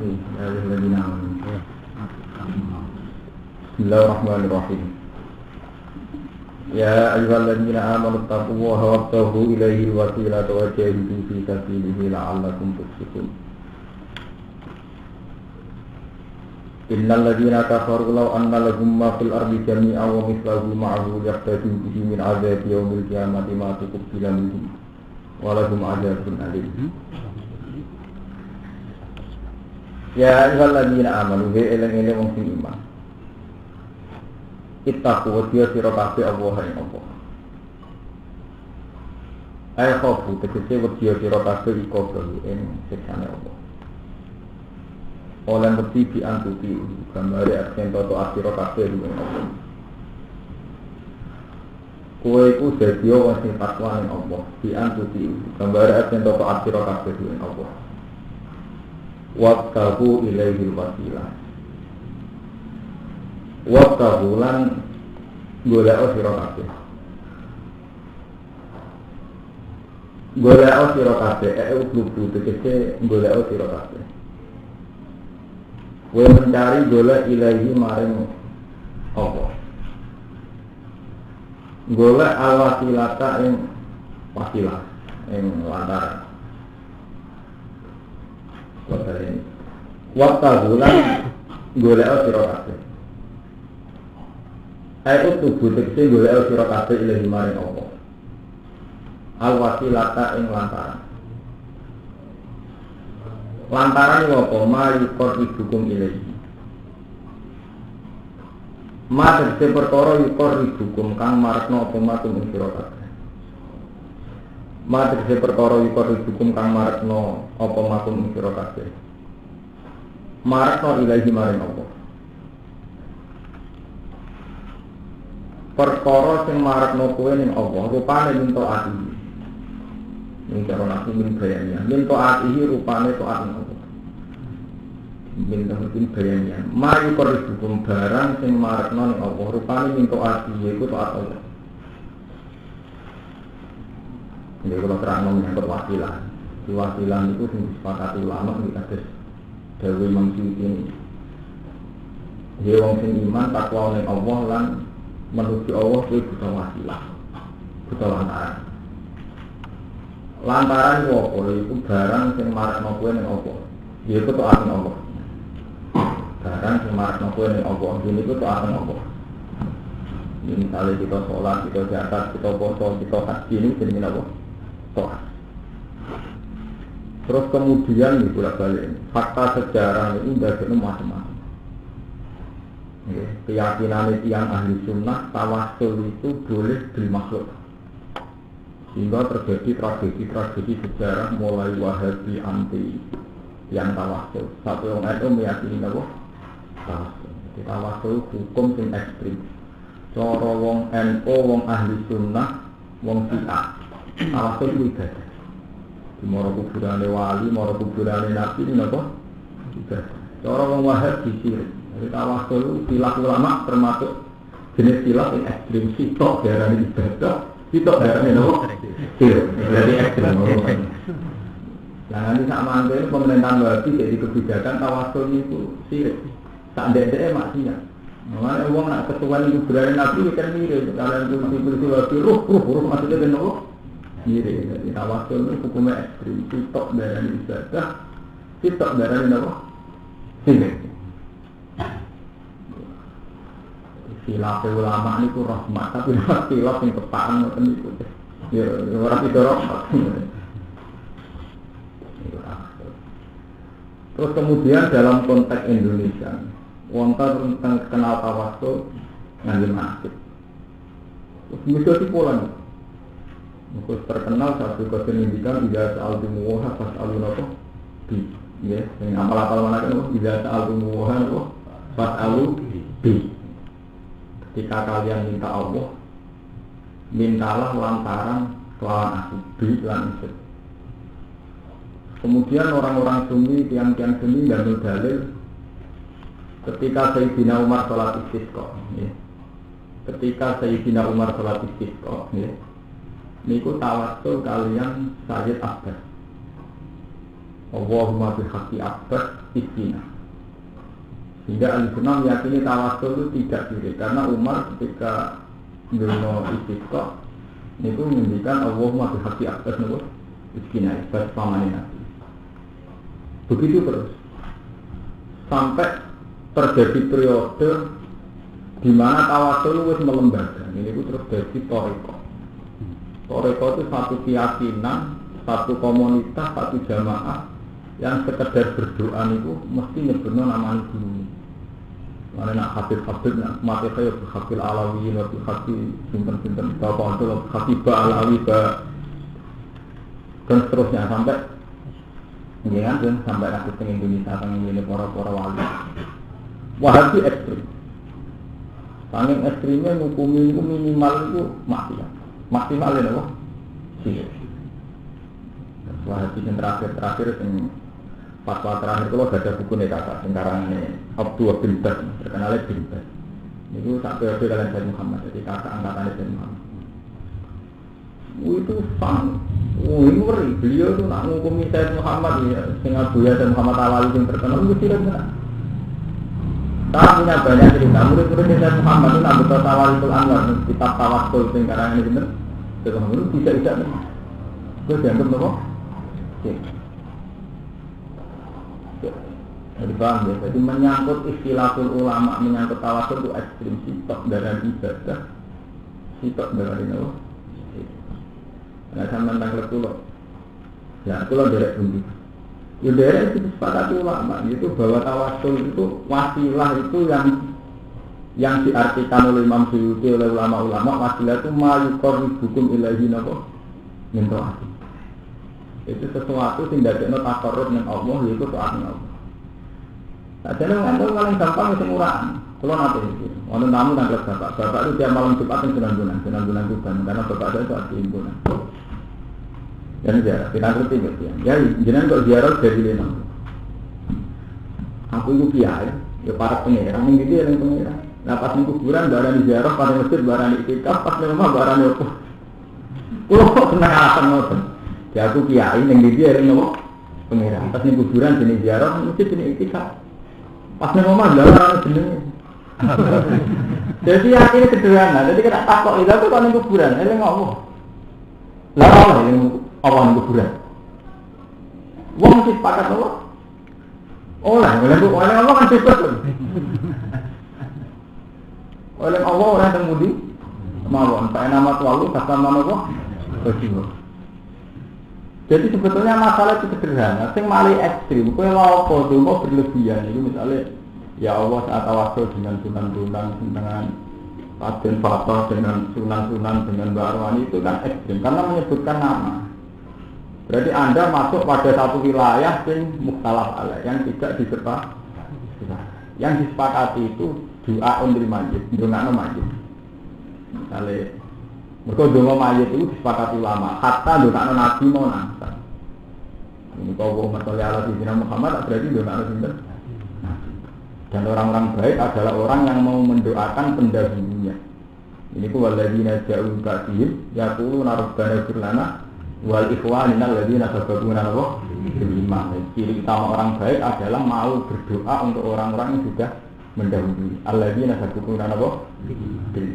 Bismillahirrahmanirrahim. Ya ayyuhalladzina amanu taqullaha wabtaghu ilaihi alwasilata wa jahidu fi sabilihi la'allakum tuflihun. Innal ladzina kafaru law anna lahum ma fil ardi jami'an wa mithluhu ma'ahu yaftadu bihi min 'adzabi yaumil qiyamati ma tuqbila minhum wa lahum 'adzabun alim. Ya ayyuhalladzina amanu he eleng-eleng wong sing iman. Ittaqu wa sira kabeh Allah ing Allah. Ayo khofu tegese wedi sira kabeh iku ing siksane Allah. Oleh wedi diantuti gambare arten toto asira kabeh ing Allah. Kowe iku dadi wong sing takwa ning Allah, diantuti gambare arten toto asira kabeh ing Allah. Waqtahu ilaihi wasilah. Waqtahu lan golek sira kabeh. Golek sira kabeh ublu tegese golek sira kabeh. Kowe mencari golek ilaihi maring Allah. Golek alwasilata ing wasilah ing lantaran. Waktu bulan golek sira kabeh. Ayo tubuh tegese golek sira kabeh ilahi maring Allah. Al wasilata ing lantaran. Lantaran apa ma yukor ibukum ilahi. Ma tegese perkara yukor ibukum kang marekno apa matum ing sira kabeh. Ma tegese perkara yukor ibukum kang marekno apa matum ing sira kabeh. Marekno ilahi maring Allah. Perkara sing marekno kowe ning Allah rupane minta ati. Ning cara nak min bayanya, minta ati rupane taat ning Allah. Minta mungkin bayanya. Mari korban barang sing marekno ning Allah rupane minta ati iku taat Allah. Ini kalau terang menyangkut wasilah. Di wasilah itu sing disepakati ulama iki kados Dewi Mamsuti. Dia wong sing iman takwa ning Allah lan menuju Allah kuwi butuh wasilah. Butuh lantaran. Lantaran apa iku barang sing marekno kowe ning Allah. Iku taat ning Allah. Barang sing marekno kowe ning Allah iku taat ning Allah. Ini misalnya kita sholat, kita zakat, kita puasa, kita haji ini jenenge apa? Taat. Terus kemudian nih bolak-balik fakta sejarah ini ndadekno macam-macam. Keyakinan yang ahli sunnah tawassul itu boleh dimakhluk. Sehingga terjadi tragedi sejarah mulai Wahabi anti yang tawassul. Satu orang itu meyakini apa? Tawassul. Tawassul hukum yang ekstrim. Cara wong NU, wong ahli sunnah, wong Syiah. Tawassul itu ibadah. Mara kuburane wali, mara kuburane nabi ini apa? Ibadah. Cara wong Wahabi sirik. Jadi tawassul istilah ulama termasuk jenis istilah yang ekstrim. Sitok darane ibadah, sitok darane apa? Sirik. Berarti ekstrim. Nah nanti sak mangke pemerintahan Wahabi jadi kebijakan tawassul itu sirik. Tak ndek-ndeke maksiat. Makanya wong nak ketuan kuburane nabi kan mirip. Kalian polisi Wahabi ruh maksudnya ben apa? Mirip. Jadi tawassul itu hukumnya ekstrim. Sitok darane ibadah, sitok darane apa? Sirik. Khilaf ulama niku rahmat, tapi khilaf sing kepaan ngoten niku. Ya ora itu rahmat. Terus kemudian dalam konteks Indonesia, wonten tentang kenal tawassul ngangge masjid. Terus mesti pola. Mesti terkenal satu kesendikan ida al-dumuha pas alunapa bi. Ya, sing apal-apal mana kan ida al-dumuha pas alu bi. Ketika kalian minta Allah, mintalah lantaran kelawan aku bi lan isut. Kemudian orang-orang Sunni, tiang-tiang Sunni dan dalil ketika Sayyidina Umar sholat istisqa, ya. Ketika Sayyidina Umar sholat istisqa, ya. Niku tawassul kalian Sayyid Abbas. Allahumma bihaqqi Abbas iskina. Sehingga Al-Sunnah meyakini tawasul itu tidak sirik karena Umar ketika ndono istisqa niku ngendikan Allahumma bihaqqi Abbas niku iskina Abbas pamane Nabi. Begitu terus sampai terjadi periode di mana tawasul wis melembaga. Ini itu terus jadi toriko. Toriko itu satu keyakinan, satu komunitas, satu jamaah yang sekedar berdoa itu mesti nyebutnya nama guru. Mana nak Habib nak mati saya Habib Alawi, Habib simpen bapak itu Habib Alawi dan seterusnya sampai ini kan sampai nanti ke Indonesia tentang ini para wali. Wahabi ekstrim. Paling ekstrimnya ngukumi itu minimal itu maksimal ya loh. Sih. Wahabi yang terakhir yang fatwa terakhir kalau ada buku nih kakak sekarang ini Abdul bin Bas terkenal bin Bas. Itu sampai kalian Sayyid Muhammad jadi kakak angkatan Sayyid Muhammad. Itu sang, ini ngeri. Beliau itu nak ngukumi Sayyid Muhammad ya, sehingga Buya Sayyid Muhammad Alawi yang terkenal itu tidak benar. Kita punya banyak cerita. Murid-murid Sayyid Muhammad itu nak betul Tawasul Anwar, kitab Tawasul yang sekarang ini benar. Itu tidak benar. Itu dianggap apa? Jadi paham ya. Jadi menyangkut istilahul ulama, menyangkut tawasul itu ekstrim. Sitok dari ibadah, sitok dari apa? Nah, sama tentang lepulo. Ya, lepulo derek bunyi. Ya derek itu sepakati ulama. Itu bahwa tawasul itu wasilah itu yang diartikan oleh Imam Suyuti oleh ulama-ulama. Wasilah itu mayukor hukum ilahi nabo mintoati. Itu sesuatu yang tidak ada takarrub dengan Allah, yaitu taatnya Allah. Nah, jadi mengantuk paling gampang itu murahan. Kalau nanti itu, orang tamu tanggal bapak itu tiap malam Jumat yang senang-senang bukan, karena bapak saya itu arti himpunan. Dan ziarah, kita ngerti nggak sih? Ya, jangan kok ziarah dari lena. Aku itu kiai, ya para pengeran, yang gitu yang pengeran. Nah pas di kuburan, barang di ziarah, pada masjid, barang di itikaf, pas di rumah, barang di apa? Kulo kok senang alasan ngoten. Ya aku kiai, yang gitu yang pengeran. Pas di kuburan, jenis ziarah, masjid jenis itikaf. Pas di rumah, barang jenis. Jadi akhirnya sederhana. Jadi kena takok itu tuh kalau kuburan, ini ngomong. Lah Allah yang awan kuburan. Wong mesti sepakat apa? Oleh Allah kan bebas. Oleh Allah orang yang mudi mawon. Saya nama tualu kata nama apa? Begitu. Jadi sebetulnya masalah itu sederhana. Sing malih ekstrim. Kowe lha apa donga berlebihan itu misalnya ya Allah saat tawasul dengan sunan-sunan dengan Raden Fatah dengan sunan-sunan dengan Mbak Arwani itu kan ekstrim karena menyebutkan nama. Berarti Anda masuk pada satu wilayah yang mukhtalaf alaih yang tidak disepakati. Yang disepakati itu doa untuk mayit, doa mayit. Misalnya mereka doa mayit itu disepakati ulama. Hatta doa Nabi mau nangsa. Ini kau masalah Allah di sini Muhammad berarti doa Nabi. Dan orang-orang baik adalah orang yang mau mendoakan pendahulunya. Ini ku walladzina ja'u ba'dihim yaquluna rabbana ighfir lana wal ikhwanina alladzina sabaquna bil iman. Ciri utama orang baik adalah mau berdoa untuk orang-orang yang sudah mendahului. Alladzina sabaquna bil.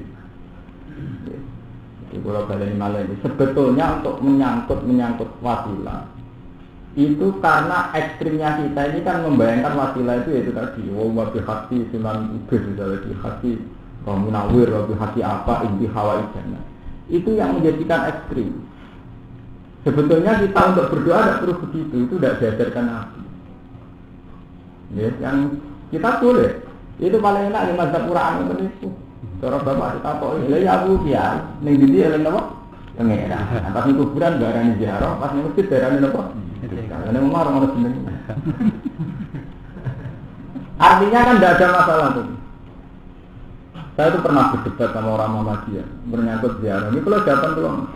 Itu kalau baleni malah ini sebetulnya untuk menyangkut wasilah itu karena ekstrimnya kita ini kan membayangkan wasilah itu yaitu tadi wabi hati sunan ubed misalnya di hati munawir wabi hati apa inti hawa ijana itu yang menjadikan ekstrim. Sebetulnya kita untuk berdoa tidak perlu begitu, itu tidak diajarkan Nabi ya, yang kita boleh itu paling enak di mazhab Quran itu cara bapak kita kok ya aku ya ning ndi eling apa pengira pas ning kuburan barang ziarah pas ning masjid barang apa. Karena memang orang senang. Artinya kan tidak ada masalah tuh. Saya tuh pernah berdebat sama orang Muhammadiyah menyangkut ziarah. Ini kalau datang tuh,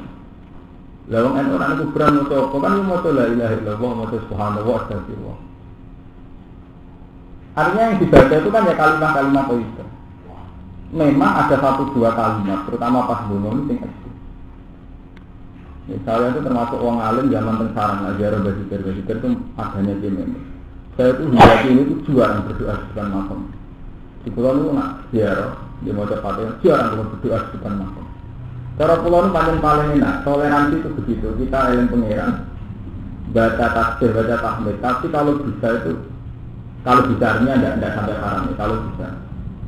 lawang orang kuburan mau coba kan mau coba la ilaha illallah mau coba subhanallah astagfirullah. Artinya yang dibaca itu kan ya kalimat-kalimat itu. Memang ada 1-2 kalimat, terutama pas bunyi ini. Saya itu termasuk orang alim zaman tengsarang ajar basikir itu adanya gini. Saya itu hingga kini itu jarang berdoa di depan makam. Di pulau itu nak ziarah, di Moja Fatihah jarang berdoa di depan makam. Cara pulau itu paling enak, toleransi itu begitu. Kita eling pangeran, baca tasbih, baca tahmid. Tapi kalau bisa itu, kalau bisanya tidak sampai haram. Kalau bisa,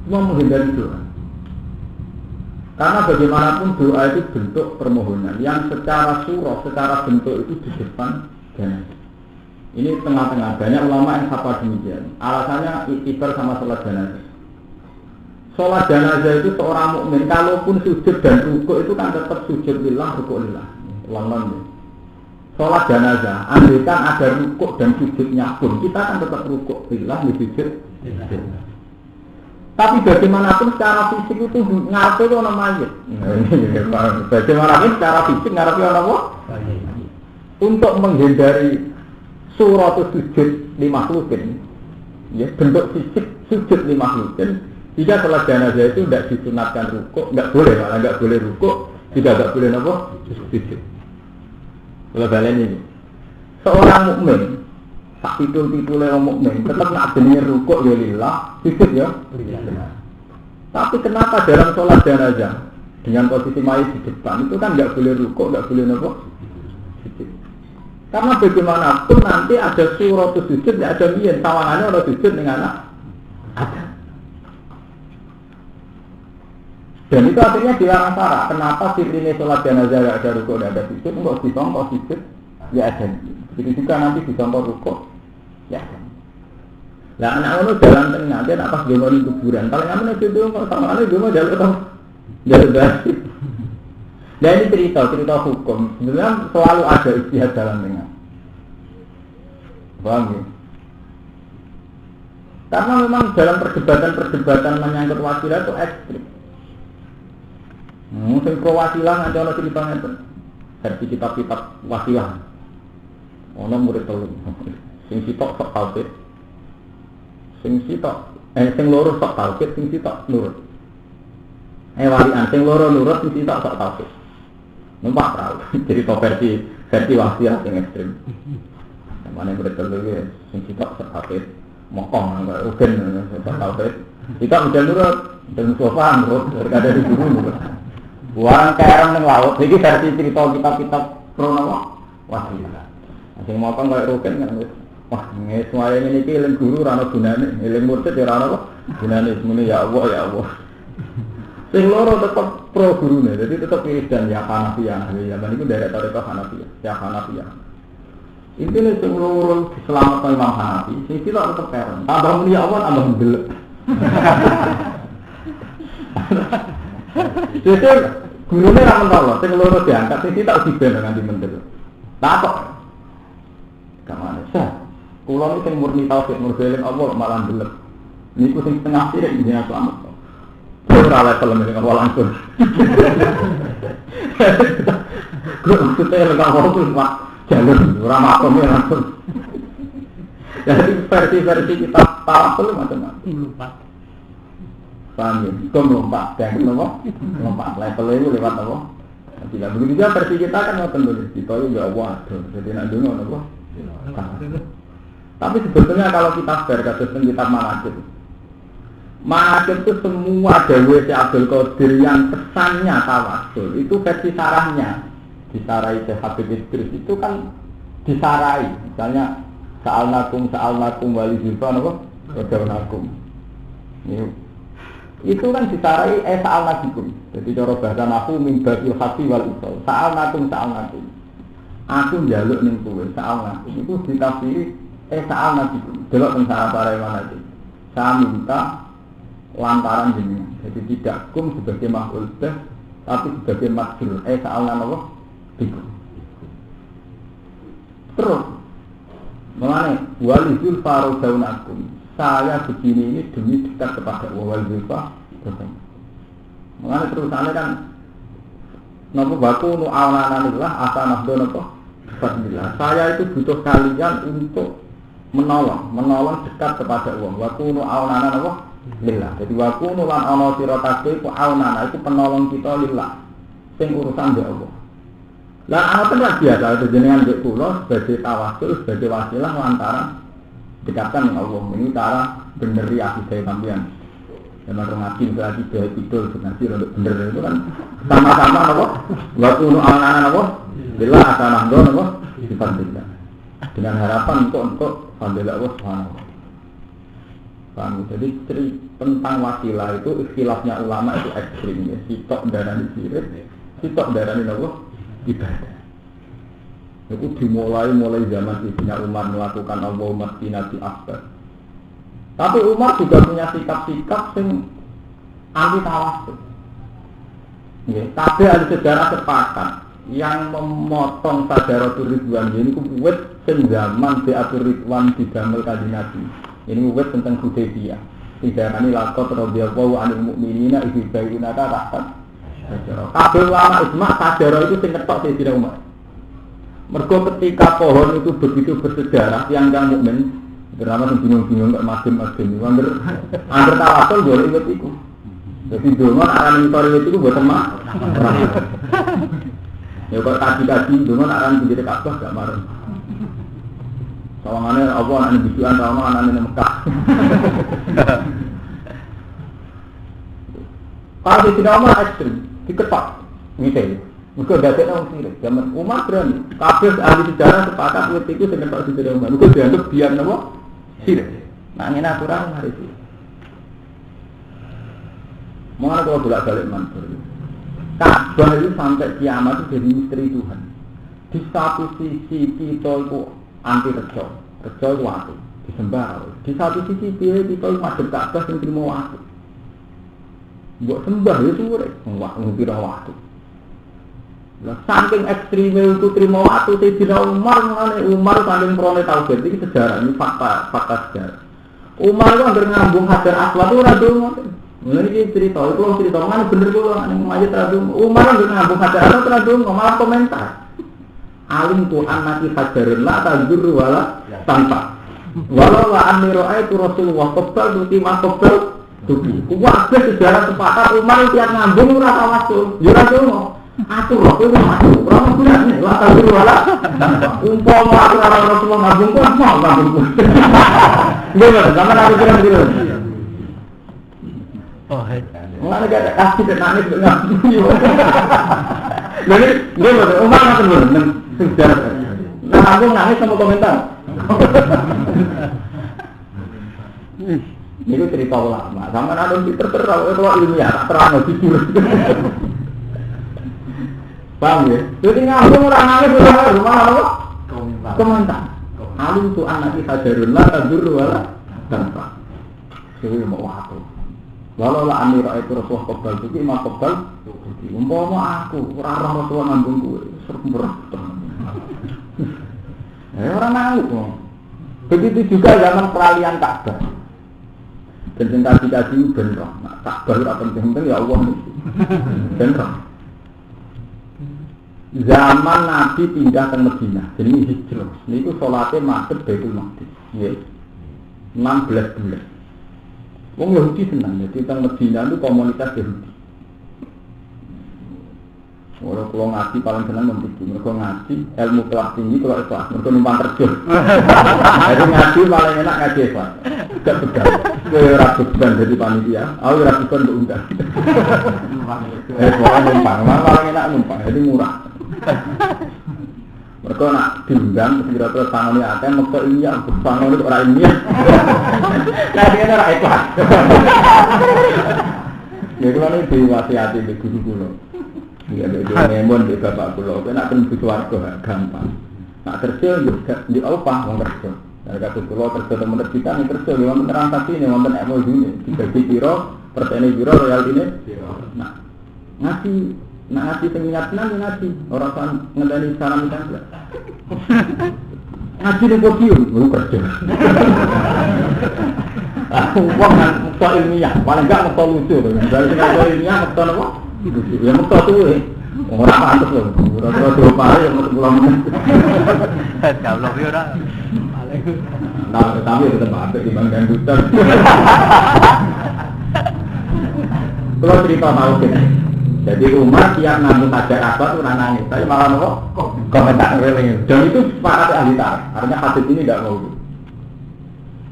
cuma menghindari doa. Karena bagaimanapun doa itu bentuk permohonan yang secara surah, secara bentuk itu di depan jenazah. Ini tengah-tengah, banyak ulama yang sapa demikian. Alasannya iktibar sama sholat jenazah. Sholat jenazah itu seorang mukmin, kalaupun sujud dan rukuk itu kan tetap sujud lillah, rukuk lillah. Ulang-ulang. Sholat jenazah, andaikan ada rukuk dan sujudnya pun, kita kan tetap rukuk lillah, sujud lillah. Tapi bagaimanapun secara fisik itu ngarepe itu orang mayit. Bagaimanapun secara fisik ngarepe orang apa? Untuk menghindari surah sujud di makhlukin, ya bentuk fisik sujud di makhlukin. Jika sholat jenazah itu tidak disunatkan rukuk, tidak boleh, malah tidak boleh rukuk, tidak boleh apa? Sujud. Kalau balen ini, seorang mukmin, tak titul orang mukmin, tetap nak jenenge rukuk ya lillah, sujud ya. Tapi kenapa dalam sholat jenazah dengan posisi mayit di depan itu kan tidak boleh rukuk, tidak boleh apa? Sujud. Karena bagaimanapun nanti ada surah sujud, tidak ada niat, tawangannya orang sujud dengan anak ada. Dan itu akhirnya dilarang syarak. Kenapa sirine sholat jenazah tidak ada rukuk, tidak ada sujud? Enggak disongkok sujud, ya ada. Begitu juga nanti disongkok rukuk, ya ada. Nah anak-anak itu jalan tengah, dia nak pas di kuburan. Paling aman itu kalau sama anak itu jalur dari. Nah ini cerita hukum. Sebenarnya selalu ada ijtihad jalan tengah. Paham ya? Karena memang dalam perdebatan menyangkut wasilah itu ekstrim. Mungkin pro wasilah nanti ada ceritanya itu. Versi kitab-kitab wasilah. Ono murid telu. Sing sitok sok tauhid. Sing loro sok tauhid, sing sitok nurut. Walian sing loro nurut, sing sitok sok tauhid. Numpak perahu. Jadi versi wasilah yang ekstrim. Mana murid telu ya, sing sitok sok tauhid. Mokong enggak rugen sok tauhid. Kita udah nurut, dan sofa nurut, berkada di guru nurut. Warang kerem nang laut, iki versi cerita kitab-kitab krono wasilah. Sing mokong kaya rugen kan wis. Wah, semuanya ini eling guru rana gunane, eling murid ya rana apa? Gunane semene ya Allah ya Allah. Sing loro tetep pro gurune, jadi tetep wiridan ya Hanafiyah. Ya ben iku daerah tarekat Hanafiyah, ya Hanafiyah. Intine sing loro diselametno Imam Hanafi, sing sila tetep keren. Tambah muni ya Allah tambah ndelek. Jadi gurune ra mentolo, sing loro diangkat, sing sila diben nganti mendel. Takok. Kamane sah. Kulo ini sing murni tauhid murni Allah malah ndelep. Niku sing setengah sithik jenenge selamat. Ora level nek ora langsung. Kulo maksudnya lek ora Pak jalur ora makom langsung. Jadi versi kita tahu macam-macam. Lompat. Paham ya? Kom lompat, yang kenapa? Lompat level itu lewat apa? Tidak begitu juga versi kita kan ngoten lho. Kita ya waduh, jadi nak dungo napa? Tapi sebetulnya kalau kita fair, kasus kitab Manaqib itu semua dawuh si Abdul Qadir yang kesannya tawasul itu versi sarahnya disarai Syekh Habib Idris itu kan disarai, misalnya sa'alnakum wali zilfan apa? Wadawnakum itu kan disarai sa'alnakum, jadi cara bahasa nahu mimbabil hati wal isol sa'alnakum aku njaluk ning kowe sa'alnakum itu ditafsiri sa'alnakum delok teng sarah mana iki saya minta lantaran jenengan, jadi tidak kum sebagai maf'ul bih tapi sebagai majrur sa'alna apa? Bikum. Terus mengenai walizul farudaunakum, saya begini ini demi dekat kepada walizul farudaunakum. Mengenai terusannya kan napa baku nu awananillah asanahdo napa? Bismillah. Saya itu butuh kalian untuk menolong dekat kepada Allah. Waku nu awanana napa? Lillah. Jadi waku nu lan ana sira kabeh ku awanana itu penolong kita lillah. Sing urusan mbek Allah. Lah ngoten ra biasa itu jenengan mbek kula sebagai tawasul sebagai wasilah lantaran dekatkan dengan Allah. Ini cara beneri akidah sampean. Jangan ngaji lagi bae tidur ngaji untuk bener itu kan sama-sama apa? Waktu nu anak-anak apa? Bila akan nanggon apa? Dipandingkan. Dengan harapan untuk alhamdulillah Allah Subhanahu wa taala. Jadi tentang wasilah itu ikhtilafnya ulama itu ekstrim ya. Sitok darani sirik, sitok darani apa? Ibadah. Itu dimulai zaman Sayyidina Umar melakukan Allahumma qina fi akbar. Tapi Umar juga punya sikap-sikap yang anti tawasul. Ya, tapi ada sejarah sepakat yang memotong Sajaratul Ridwan ini kuwet zaman Bi'atul Ridwan didamel Kanjeng Nabi. Ini kuwet tentang Hudaybiyah. Didarani laqad radhiyallahu 'anil mu'minina idh yubayyi'unaka tahta syajarah. Kabeh ulama ijma' syajarah itu sing ngetok Sayyidina Umar. Mergo ketika pohon itu begitu bersejarah yang mukmin bernama bingung-bingung enggak makin-makin angger tawasul boleh ikut iku. Jadi dongan aran mitori itu mboten mak. Ya kok kaji-kaji dongan aran pinggir Ka'bah gak mareng. Sawangane apa anane bisukan sama anane Mekah. Kalau tidak Umar ekstrim, diketok ngite. Mergo dadekne wong sirik. Zaman Umar berani. Kabeh ahli sejarah sepakat wit iku sing ketok Sayyidina Umar. Mergo dianggap biar napa? Sirik. Nah, ini aturan hari itu. Mengenai kalau bolak-balik mantur. Ka'bah itu sampai kiamat itu jadi misteri Tuhan. Di satu sisi kita itu anti rejo. Rejo itu waktu. Disembah. Di satu sisi kita itu madhep Ka'bah yang terima waktu. Buat sembah itu sulit. Ngukira waktu. Lah saking ekstrimnya itu terima waktu Sayyidina Umar saking prone tauhid iki sejarah ini fakta sejarah. Umar itu hampir ngambung Hajar Aswad itu ora dongo. Ngene iki cerita mana bener kok nek mayit ora dongo. Umar hampir ngambung Hajar Aswad ora dongo malah komentar. Alim tu annaki hajarun la tajur wala tanpa. Walau la anni ra'aitu Rasulullah qabal tuti ma qabal tuti. Kuwi sejarah sepakat Umar tiap ngambung ora tawasul. Ya ora dongo. Aku roh itu masuk, orang bilang nih, latar dulu lah. Umpama aku orang Rasulullah ngabung pun mau ngabung pun. Gimana? Zaman aku bilang gitu. Oh, mana gak ada kasih dan nangis ngabung. Jadi gimana? Umar ngabung dulu, sejarah. Nah, ngabung nangis sama komentar. Ini cerita ulama. Sama ada terterang kalau ilmiah, terang jujur. Paham ya? Jadi ngambung orang nangis rumah apa? Komentar. Alim tu anak hajarun la tadur wala tanpa. Jadi mau waktu. Walau la amir itu Rasulullah qabal itu imam qabal. Umpama aku ora Rasulullah ngambung kuwi seremberat. Orang nangis. Begitu juga zaman peralihan Ka'bah. Dan kasih bener. Nah, Ka'bah ora penting ya Allah mesti. Bener. Zaman Nabi pindah ke Madinah, jadi hijrah. Ini itu sholatnya masuk Baitul Maqdis. Ya, 16 bulan. Wong Yahudi senang, jadi tentang Madinah itu komunitas Yahudi. Orang kalau ngaji paling senang membuat, mereka ngaji ilmu kelas tinggi kalau ikhlas, mereka numpang terjun. Jadi ngaji paling enak ngaji ikhlas. Tidak begal. Gue ragukan jadi panitia, aku ragukan untuk undang. Pokoknya numpang, paling enak numpang, jadi murah. Mereka nak diundang, kira-kira tangannya ada, mereka ini yang berbangun itu orang ini. Nah, dia orang ikhlas. Jadi mana diwasiati di guru-guru. Dia ngemon di bapak pulau, nak tentu suarga gampang. Nak kerja juga di apa mau kerja. Dari kata pulau kerja teman kita nih kerja, memang transaksi ini, memang emosi ini. Dibagi biro, pertanyaan biro royal ini. Nah, ngasih pengingat ngaji orang kan ngedani salam kan. Ngaji di podium, lu kerja. Uang kan ilmiah, paling enggak mesti lucu. Dari sini ilmiah mesti apa? Ya mesti tuh orang pantas loh, orang dua pare yang pulang. Kalau dia orang, nah tapi tetap ada di bangkang dutan. Kalau cerita tahu kan, Jadi Umar tiap nanggung Hajar Aswad itu nangis. Tapi malah nopo komentar reling. Dan itu sepakat ahli tarikh. Artinya hadis ini tidak mau.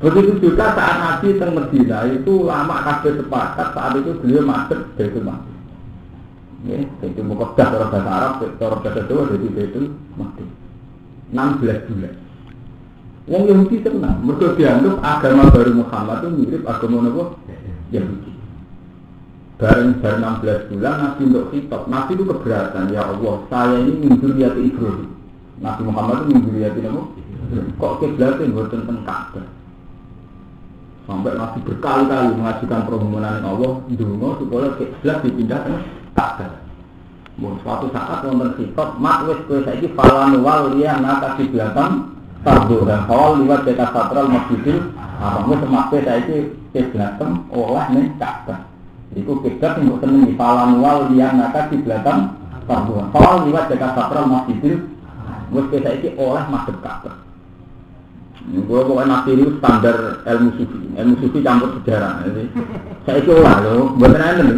Begitu juga saat Nabi teng Medina itu lama kabeh sepakat saat itu beliau masuk Baitul Maqdis. Ya, Baitul Muqaddas orang bahasa Arab, orang bahasa Jawa jadi Baitul Maqdis. 16 bulan. Wong Yahudi senang, mereka dianggap agama baru Muhammad itu mirip agama apa? Yahudi. Bareng 16 bulan Nabi untuk khitab. Nabi itu keberatan, ya Allah, saya ini min dzurriyyati Ibrahim. Nabi Muhammad itu min dzurriyyati apa? Kok kiblatnya mboten teng Ka'bah. Sampai Nabi berkali-kali mengajukan permohonan Allah ndonga supaya kiblat dipindah ke Ka'bah. Suatu saat wonten khitab, "Mak wis kowe saiki falan wal liyana kiblatan tardu dan hawal liwat dekat Satral Masjidil Haram." Wis semakse saiki kiblatem oleh ning Ka'bah. Iku kiblat sing mboten ning falan wal liyana kiblatan tardu. Hawal liwat dekat Satral Masjidil wis saiki oleh madhep Ka'bah. Gue pokoknya Nabi ini standar ilmu sufi campur sejarah. Saya itu olah loh, buatan enten.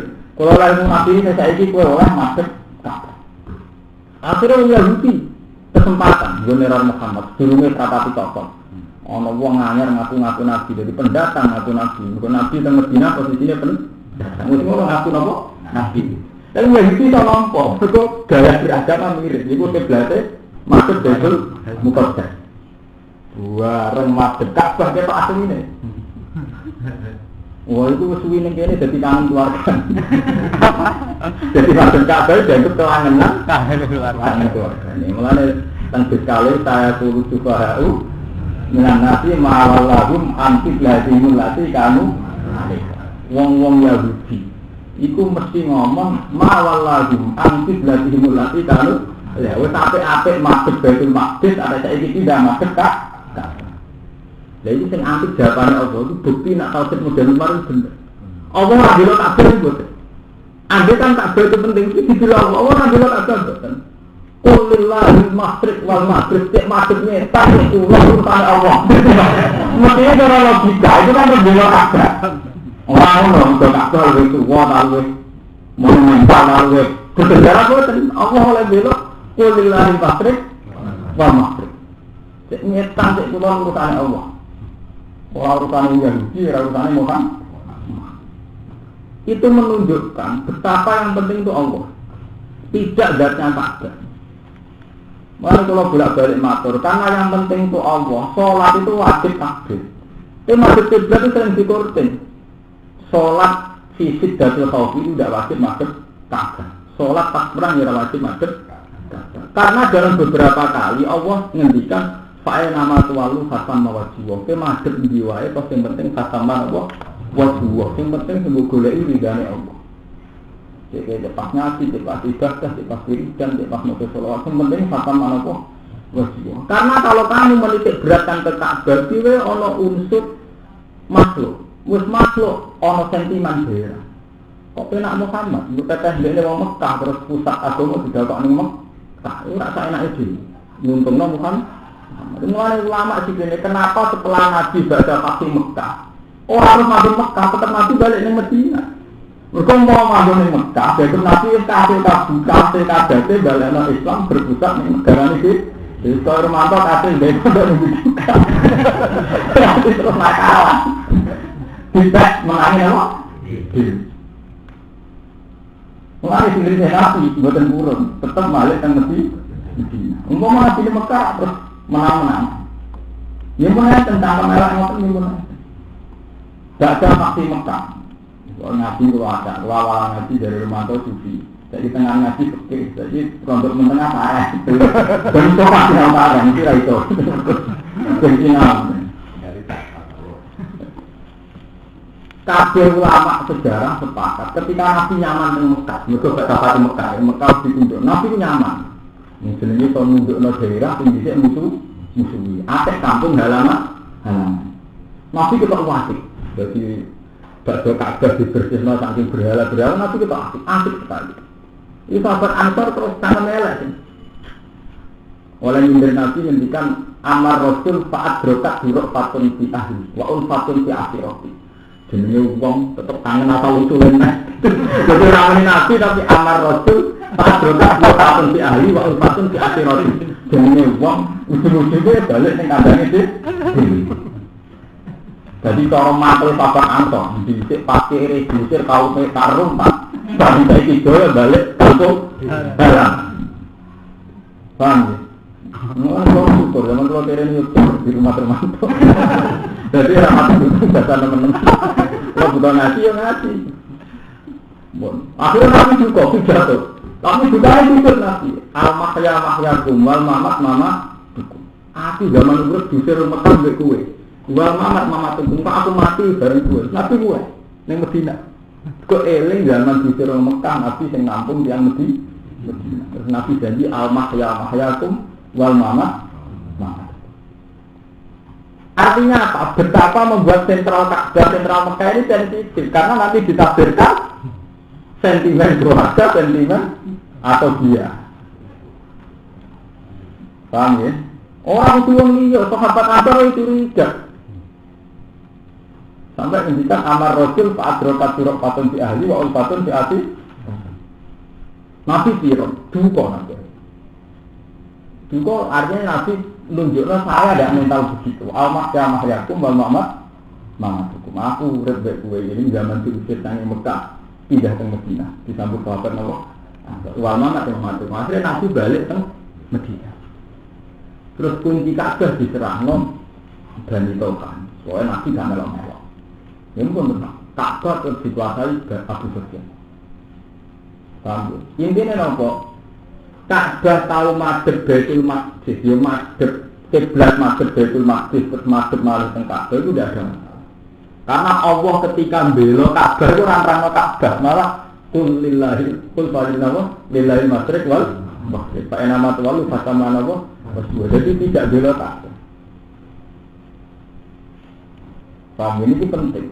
Kalau ilmu Nabi ini saya itu kue olah masuk Ka'bah. Akhirnya orang Yahudi kesempatan, gue nerar Muhammad, durungnya serapati cokok. Ono wong anyar ngaku-ngaku Nabi, jadi pendatang ngaku Nabi. Bukan Nabi teng Medina posisinya pendatang. Mesti orang ngaku nopo Nabi. Tapi Yahudi tak nampak, itu gaya beragama mirip. Itu kiblatnya masuk Baitul Muqaddas. Bareng madhep Ka'bah ketok asline. Wah itu suwi ning kene dadi kangen keluarga. Jadi madhep Ka'bah dianggap kelangenan keluarga. Mulane teng sekali saya kudu subha'u minan nasi ma'allahum anti lazimul lati kanu. Wong-wong Yahudi iku mesti ngomong ma'allahum anti lazimul lati kanu. Ya wis apik-apik madhep Baitul Maqdis ada saiki tidak madhep Ka'bah. Jadi yang antik jawabannya Allah itu bukti nak tauhid modern kemarin benar. Allah ngambil Ka'bah itu betul. Andai kan Ka'bah itu penting itu dibilang Allah ngambil Ka'bah betul. Qulillahil masyriq wal maghrib cek maksudnya tak itu urusan Allah. Mestinya cara logika itu kan berbeda Ka'bah. Orang untuk Ka'bah itu wah lalu monumental lalu bersejarah betul. Allah oleh belok Qulillahil masyriq wal maghrib. Cek nyetan cek urusan Allah. Urusan Yahudi, urusan Muhammad. Itu menunjukkan betapa yang penting itu Allah. Tidak zatnya Ka'bah. Mari kalau bolak-balik matur, karena yang penting itu Allah. Sholat itu wajib takbir. Tapi masjid kiblat itu sering dikorting. Sholat fisik datul khawfi itu tidak wajib masjid Ka'bah. Sholat takbiran tidak wajib masjid Ka'bah. Karena dalam beberapa kali Allah menghentikan Fa'ai nama tuwalu khasam mawajiwa. Oke, madhep diwae, terus yang penting khasam mawajiwa. Yang penting sembuh golei ridhani Allah. Jadi pas ngaji, pas ibadah, pas wiridan, pas nulis sholawat. Yang penting khasam mawajiwa. Karena kalau kamu menitik beratkan ke Ka'bah, diwe ono unsur makhluk. Wis makhluk ono sentimen daerah. Kok penak Muhammad? Lu teteh dene wong Mekah terus pusat agama didakok ning Mekah. Ora sak enake dhewe. Nguntungno Muhammad. Mulai ulama sih ini kenapa setelah Nabi baca pasti Mekah orang harus masuk Mekah tetap Nabi balik ke Medina. Mereka mau masuk ke Mekah jadi Nabi kasih kabeh balik ke Islam berpusat di negara ini. Jadi kalau Romanto kasih balik ke Medina nanti terus nakal tidak menangin apa? Mulai sendiri Nabi buatan burung tetap balik ke Medina. Umpama Nabi di Mekah terus menang-menang. Ini mulai tentang kemerah ngoten ini mulai. Tidak ada faksi Mekah. Kalau ngaji itu ada, awal ngaji dari Romanto Sufi. Jadi tengah ngaji oke, jadi untuk mentengah parah. Dan itu pasti yang parah, itu lah itu. Jadi kabeh ulama sejarah sepakat ketika Nabi nyaman di Mekah, mereka gak dapat di Mekah ditunjuk. Nabi nyaman. Misalnya kalau menunjukkan daerah tinggi musuh-musuhi atek kampung halaman Nabi kita wasik jadi bakso Ka'bah dibersihkan saking berhala-berhala Nabi kita asik sekali ini sahabat Ansar terus tangan melek oleh nyindir Nabi ngendikan amar Rasul fa'ad drokat duruk fatun fi ahli wa un fatun fi akhirati jenenge wong tetep kangen asal usulin nek. Jadi ramene nabi tapi amar rasul padha patun si ahli wa patun si akhirat. Jenenge wong ujug-ujuge balik ning kandange sih. Jadi cara mantul papan anto dhisik pake register kaume karung Pak. Tapi saiki doya balik kampung dalam. Paham ya? Mau syukur zaman kalau terene di rumah termantau. Jadi rapat itu bahasa teman-teman. Kalau butuh ngaji ya ngaji. Bon. Akhirnya kami juga jatuh. Kami juga ikut nabi. Al-mahya kumal mamat mama hukum. Aku zaman urip dusir Mekah mbek kowe. Wal mamat hukum. Aku mati bareng kowe. Nabi kowe ning Madinah. Kok eling zaman dusir Mekah nabi sing nampung tiyang Madinah. Terus nabi janji al-mahya kum wal mamat. Artinya apa? Betapa membuat sentral Ka'bah, sentral Mekah ini sensitif karena nanti ditafsirkan sentimen keluarga, sentimen atau dia. Paham ya? Orang tua liya, sahabat Ansar itu curiga. Sampai ngendikan amar rasul fa adrokat surah patun fi ahli wa ulfatun fi ati. Nabi sira duka nanti. Duka artinya Nabi nunjuklah saya ada mental begitu. Al-mahyakum wal mamatukum. Aku urip bae kowe ini zaman diusir nang Mekah, pindah ke Madinah, disambut sahabat Nabi. Wal mamatukum. Akhirnya Nabi balik ke Madinah. Terus kunci Ka'bah diserahno dan ditokan. Soalnya Nabi gak melok-melok. Ini pun benar. Ka'bah terus dikuasai Abu Sufyan. Paham? Intinya nopo? Ka'bah tahu madhep Baitul Maqdis, ya madhep kiblat madhep Baitul Maqdis, terus madhep malih teng Ka'bah itu tidak ada masalah. Karena Allah ketika mbela Ka'bah itu orang-orang Ka'bah malah kul lillahi kul lillahi masyriq wal maghrib. Fa inna ma tawallu fatamana wa waswa. Jadi tidak bela Ka'bah. Paham ini itu penting.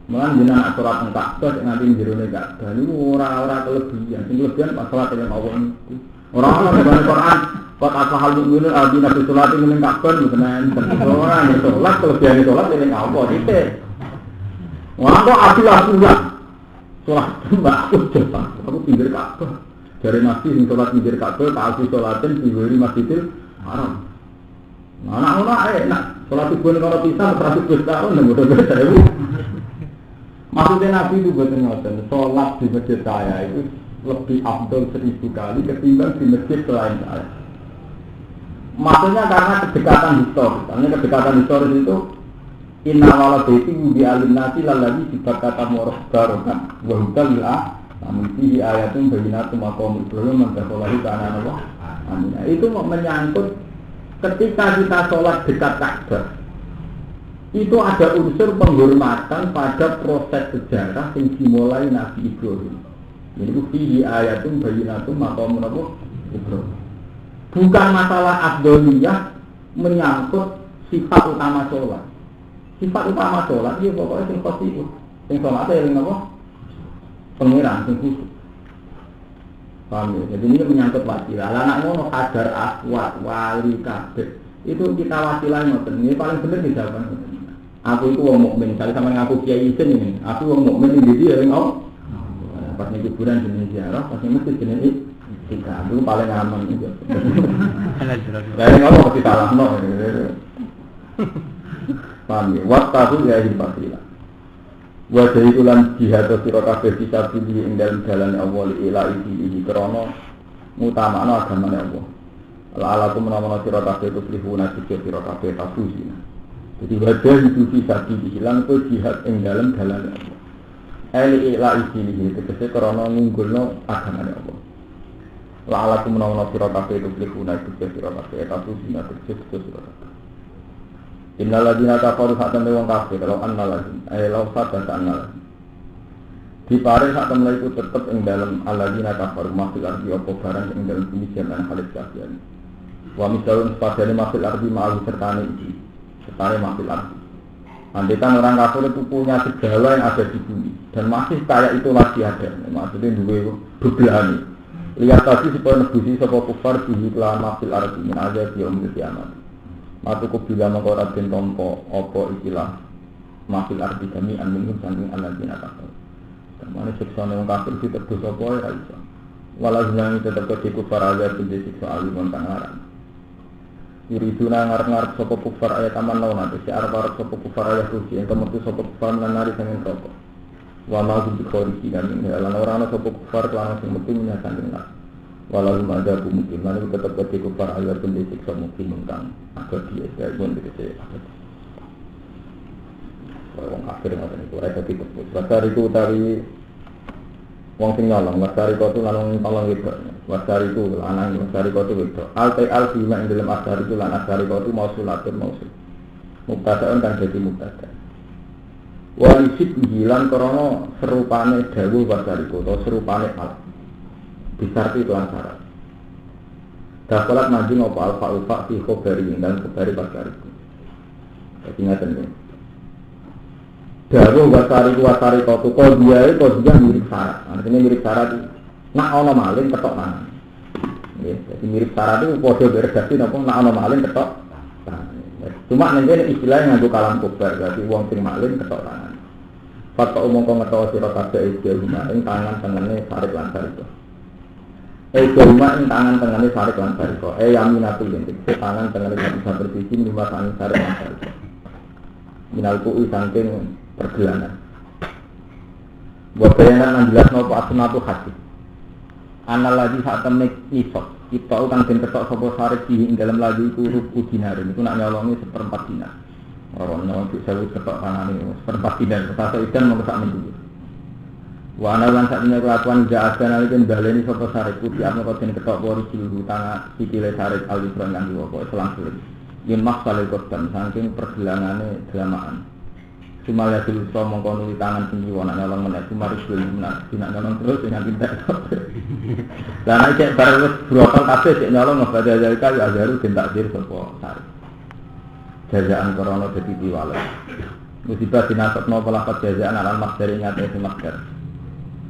Mulan jenengan aturan teng Ka'bah sing nganti jerone Ka'bah niku ora kelebihan. Sing kelebihan masalah dengan Allah niku. Orang-orang dalam Quran, kok asal mukmin adina fi salati ning Ka'bah mboten ora nek salat kelebihan salat ning apa titik. Wah kok asul-asulan. Salat mbak aku cepat. Aku pinggir Ka'bah. Dari Nabi sing salat pinggir Ka'bah, tak asul salatin di Masjidil Haram. Anak-anak enak. Salat subuh ning ora pisah 100 tahun nang bodo-bodo. Maksudnya Nabi itu buatan ngoten, sholat di masjid saya itu lebih afdol 1000 kali ketimbang di masjid selain saya. Maksudnya karena kedekatan historis. Karena kedekatan historis itu inna wala baiti bi alimnati lalladzi dibakata murah barokan wa hudal amin fihi ayatun bayyinatun maqam Ibrahim man dakhalahu kana Allah. Amin. Itu menyangkut ketika kita sholat dekat Ka'bah. Itu ada unsur penghormatan pada proses sejarah yang dimulai Nabi Ibrahim. Ini fihi ayatun bayyinatun maqam Ibrahim. Bukan masalah afdoliyah menyangkut sifat utama sholat. Sifat utama sholat dia pokoknya sing positif. Sing sholat yang apa? Pengiran, sing khusus. Paham ya? Jadi ini menyangkut wasilah. Anak ngono kadar aswat, wali, kabeh. Itu kita wasilah ngoten. Ini paling bener di jawaban. Aku itu wong mukmin, misalnya sama ngaku kiai isin ini. Aku wong mukmin ini dia yang ngau. Pas nih kuburan jenis ziarah, pas nih masjid jenis kita. Itu paling aman itu. Dari ngau pasti salah no. Paham ya? Waktu ya hibatilah. Wajah itulah jihad atau sirokabeh bisa pilih yang dalam jalan Allah ila ini krono mutamano agamanya Allah. Ala tu menawa sirokabeh itu pelihuna jihad sirokabeh tabusina. Jadi wajah itu bisa dihilang itu jihad yang dalam jalan Allah. Eli ila ini tegese krono ngunggulno agamanya Allah. La tu menawa sirokabeh itu pelihuna jihad sirokabeh tabusina tegese sirokabeh. Innal ladina kafaru hatta wong kafir kalau annal law fatat annal dipare sak temne iku tetep ing dalem alladina kafaru mafil ardi apa barang ing dalem bumi jaman halis kasihan wa misalun padane mafil ardi ma'al sertane iki sertane mafil ardi andekan orang kafir itu punya segala yang ada di bumi dan masih kayak itu lagi ada maksudnya duwe bebelane lihat tadi supaya nebusi sapa kufar bihi lan mafil ardi min azab yaumil kiamat. Matuku bila mengkorat bin tompo opo ikilah mafil ardi kami minhum sanging alladzina kafaru. Kamane siksa nang kafir ditebus apa ora iso. Walau nang tetep kufar azab siksa alimon kang larang. Yuriduna ngarep-ngarep sapa kufar ayat aman lawan ate si arep-arep sapa kufar ayat suci ing kemetu sapa kufar lan nari sanging rokok. Wa ma hum bikhoriji kan ing lan ora ana sapa kufar lan sing metu nyatan nek. Walau ada mungkin lan tetep kufar ayat siksa mungkin kang agak dia pun dikece. Wong kafir ngoten iku ora dadi tebus. Wasar iku utawi wong sing nyolong, wasari kotu lan tolong itu. Wasari itu lanang, wasari kotu itu. Al fima ing dalam asari itu lan asari kotu mausulatun mausul. Mubtada'un kan dadi mubtada'. Walisit hilang krana serupane dawuh wasari kotu, serupane al. Bisarti lan syarat. Dapat manjing apa alfa fi khabari dan khabari wasari. Dadi ngaten iki. Daru wasari kotu kok dia mirip syarat. Artinya mirip syarat itu. Nak ana maling ketok tangan. Nggih, jadi mirip syarat itu padha beredaksi napa nak ana maling ketok tangan. Cuma nek istilahnya nganggo kalam kubar, berarti wong sing maling ketok tangan. Fakta umum kok ngetok sira kabeh iki maling tangan tengene sarik lan sariko. Rumah ing tangan tengene sarik lan sariko. Yaminatul lintik. Tangan tengene bisa berbiji lima tangan sarik lan sariko. Minalku saking pergelangan. Buat bayangan 16 nopo asnatu hadis. Anal lagi saat temen isok. Kita kan den ketok sapa sarik ing dalam lagi iku rubu dinar. Iku nak nyolongi seperempat dinar. Ora ono bisa ketok tanane seperempat dinar. Kata ikan mau sak minggu. Wa ana lan sak dina kelakuan jaadan alike baleni sapa sarik putih ana kok den ketok pori silu tangan sikile sarik alibran lan kok selang-seling. Yen maksale korban saking pergelangane delamaan. Cuma lihat dulu so mongko nuli tangan tinggi wana nyolong menek cuma risbel menak tidak nyolong terus dengan tindak. Dan nek cek bareng brokol kabeh cek nyolong ngebada dari kali ajaru den takdir sapa sari. Jazaan korona dadi diwales. Musibah dinasabno pelakat jazaan alal makdari ngatasi makdar.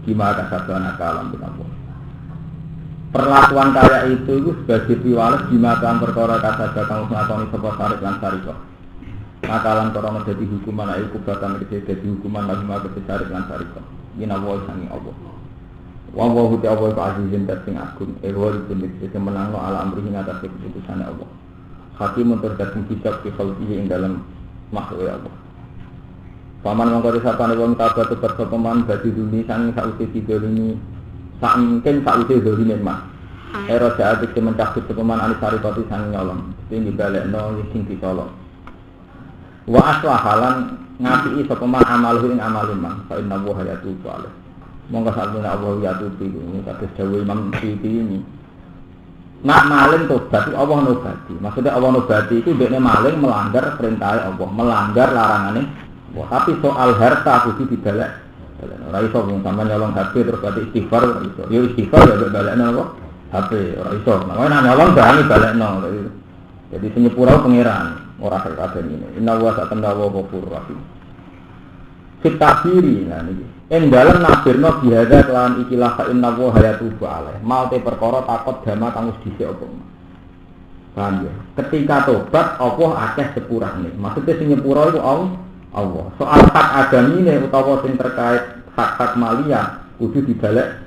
Gimana kasabana kalam ditampung. Perlakuan kaya itu sebagai diwales gimana perkara kasabana kang nglakoni sapa sari lan sari kok. Makalan korona jadi hukuman ayu kubatan jadi hukuman lagi maka dicari lan sarika. Ina wa sangi Allah. Wa wa hu ta'ala ka azizin tasing agung ehwal pun bisa menangno ala amri ing atas keputusan Allah. Hakim untuk datang kitab fi khalqihi ing dalam makhluk Allah. Paman mongko disapane wong tabat tetep peman dadi dunia sangi sausi sidolini saking sausi doline mah. Era jaat iki mencabut peman alisari pati sangi nyolong. Sing dibalekno sing dicolong. Wa aslahalan ngapi sapa man amaluhu ing amalin man fa inna wa hayatu salih monggo sakmene Allah yatu ini kados dawuh Imam Syafi'i ini nak maling tobat Allah nobati maksudnya Allah nobati itu dekne maling melanggar perintah Allah melanggar larangane Allah tapi soal harta kudu dibalek ora iso wong sampean nyolong HP terus berarti istighfar ora iso yo istighfar ya balekno apa HP ora iso nek nyolong berani balekno jadi senyepura pangeran ora kabeh ini. Inna wa ta'ala wa ghafurur rahim. Fitabiri nah niki. Ing dalem nabirno bihadza lan ikilah fa inna wa hayatu alaih. Mau te perkara takut dama kang wis dhisik apa. Paham ya? Ketika tobat Allah akeh sepurane. Maksudnya sing nyepura iku Allah. Soal hak agamine utawa sing terkait hak-hak maliyah kudu dibalek.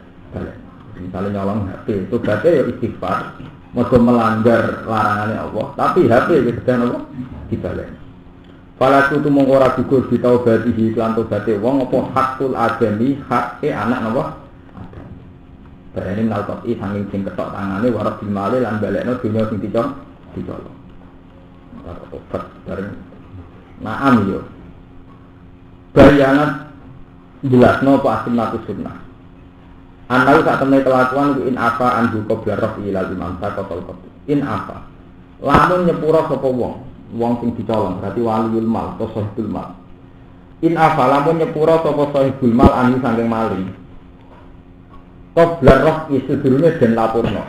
Misalnya nyolong HP, tobatnya ya istighfar. Mergo melanggar larangane Allah, tapi HP kedan apa dibalik. Fala kutu mung ora gugur ditaubati lan tobaté wong apa hakul adami hake anak napa? Barene nalqati sanging sing ketok tangane warab dimale lan balekno dunya sing dicolong. Ora tobat bareng. Naam yo. Bayanat jelasno apa asnatus sunnah. Anau saat temui kelakuan in apa andu qabla rafi ila imam taqatul qad in apa lamun nyepura sapa wong sing dicolong berarti waliul mal atau sahibul mal in apa lamun nyepura sapa sahibul mal anu saking maling qabla rafi sedurunge den lapurno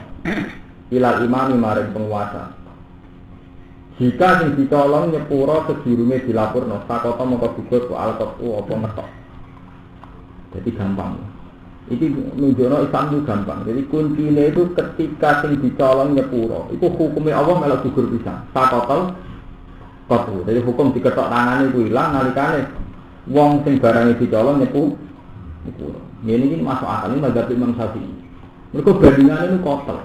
ila imam maring penguasa jika sing dicolong nyepura sedurunge dilapurno takota mongko gugur ku alqatu apa ngetok jadi gampang. Ini menunjukkan Islam itu gampang. Jadi kuncinya itu ketika sing dicolong nyepuro, itu hukumnya Allah malah gugur bisa. Sakotol kotu. Jadi hukum diketok tangan itu hilang, nalikane wong sing barangnya dicolong nyepu. Ini masuk akal, ini mazhab Imam Syafi'i. Mereka bandingannya itu kotor.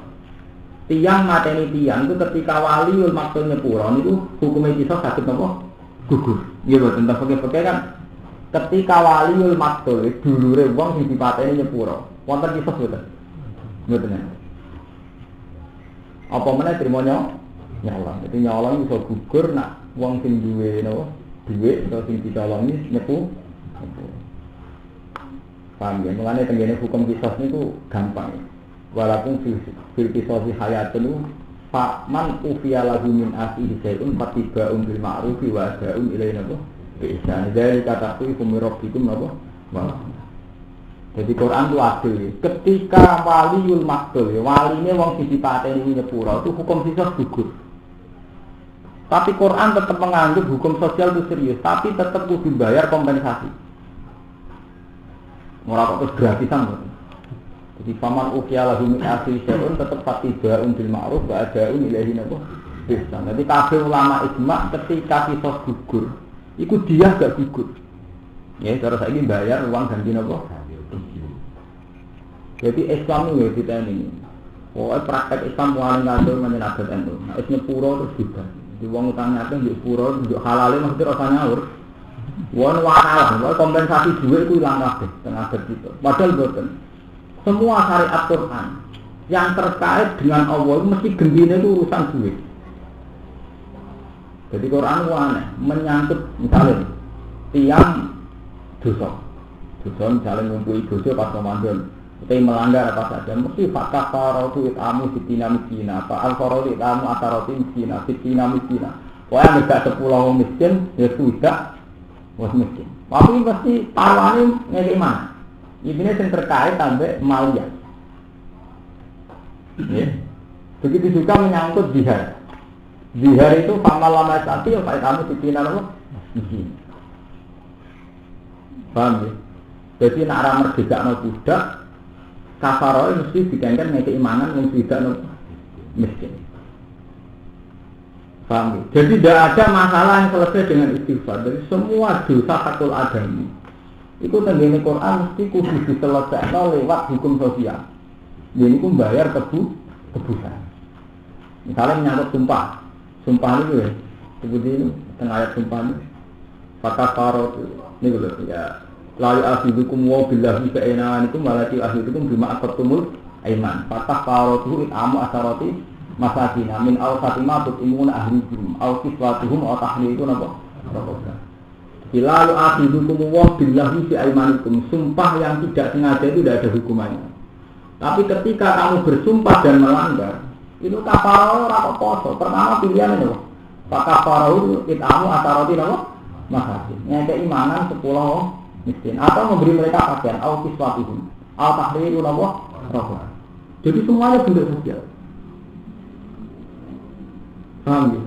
Tiang mateni tiang itu ketika waliul maksud nyepuro itu hukumnya kisah sakit apa? Gugur. Iya betul, tentang pakai kan. Ketika waliul maksud dulure wong sing dipateni nyepuro. Wonten kisah betul. Betul. Apa meneh trimo nyolong. Jadi nyolong bisa gugur nak wong sing duwe napa? Duit atau sing dicolongi nyepu. Paham ya? Mulanya tenggene hukum kisah itu gampang ya. Walaupun fil kisah hayat itu man ufiya lahu min asih sayun fatiba'un bil ma'rufi wa da'un ilaina bu bi'ihsan. Jadi kataku ikum rabbikum napa? Wah. Jadi Quran itu adil. Ketika waliul maktul, waline wong sing dipateni nyepura itu hukum kisah gugur. Tapi Quran tetap menganggap hukum sosial itu serius, tapi tetap kudu dibayar kompensasi. Ora kok gratisan. Jadi paman ukiya lahu min asli syai'un tetap fatiba'un bil ma'ruf wa ada'un ilaihi napa ihsan. Jadi kabeh ulama ijma ketika kisah gugur, iku dia gak gugur. Ya, cara saiki bayar uang ganti napa? Jadi Islam itu diteni. Praktek Islam paling ngatur menyang adat NU. Nek wis nyepuro terus juga. Di wong utang akeh njuk pura njuk halale mesti rasane ngawur. Wong wakalah, kompensasi duit itu hilang kabeh tengah itu. Padahal boten. Semua syariat Quran yang terkait dengan Allah mesti gendine itu urusan duit. Jadi Quran itu aneh, menyangkut misalnya tiang dosa misalnya ngumpuli dosa pas Ramadan, kita melanggar apa saja, mesti fakta farautu itamu sitina miskina, apa al-farautu itamu asaroti miskina, sitina miskina. Pokoknya tidak 10 miskin, ya sudah. Was miskin. Tapi pasti taruhannya ngeli mana? Ini yang terkait sampai malia. Begitu juga menyangkut jihad. Jihad itu pamal lama sati, apa kamu sitina apa? Paham ya? Jadi nak arah merdeka no budak, kafaroi mesti dikaitkan ngeli imanan yang tidak no miskin. Paham ya? Jadi tidak ada masalah yang selesai dengan istighfar. Dari semua dosa hakul adami itu tenggine Quran mesti kudu diselesaikan lewat hukum sosial. Jadi itu bayar tebusan. Misalnya menyangkut sumpah itu ya, seperti ini tengah ayat sumpah ini. Fakar farot ini betul ya. Lalu akhirdukum wa billahi fa'inanikum walati akhirdukum bima aqattumul aiman. Fakar farotuhu itamu asaroti masakina min al-fatimah tutimun ahlikum au kiswatuhum au tahlikum apa? Bila lu akhidukum wa billahi fi aymanikum, sumpah yang tidak sengaja itu tidak ada hukumannya. Tapi ketika kamu bersumpah dan melanggar, itu kafarah ora kok poso. Pertama pilihan itu. Pak kafarah itamu asaroti apa? Masakin. Ngekek imanan 10 miskin atau memberi mereka pakaian au kiswatuhum au tahlikum apa? Jadi semuanya bentuk sosial. Paham ya?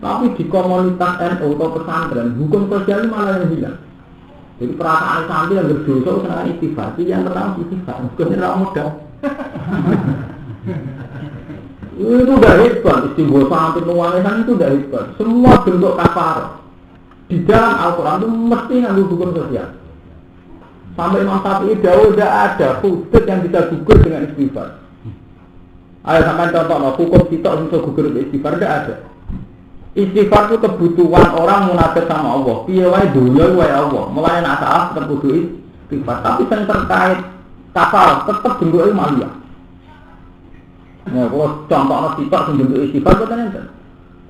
Tapi di komunitas NU atau pesantren, hukum sosial ini malah yang hilang. Jadi perasaan santri yang berdosa senang istighfar, yang terang istighfar, bukan terang modal. Itu udah hebat, istighfar santri nuwalisan itu udah hebat. Semua bentuk kafar di dalam Al-Quran itu mesti ngandung hukum sosial. Sampai Imam Syafi'i dahulu tidak ada hudud yang bisa gugur dengan istighfar. Ayo sampai contoh, hukum sitok untuk gugur istighfar tidak ada. Istighfar itu kebutuhan orang munajat sama Allah. Piye wae dunya wae Allah. Mulai nak salah tetap kudu istighfar. Tapi yang terkait kafar tetap bentuke maliyah. Nah, kalau contohnya sitok sing bentuk istighfar boten enten.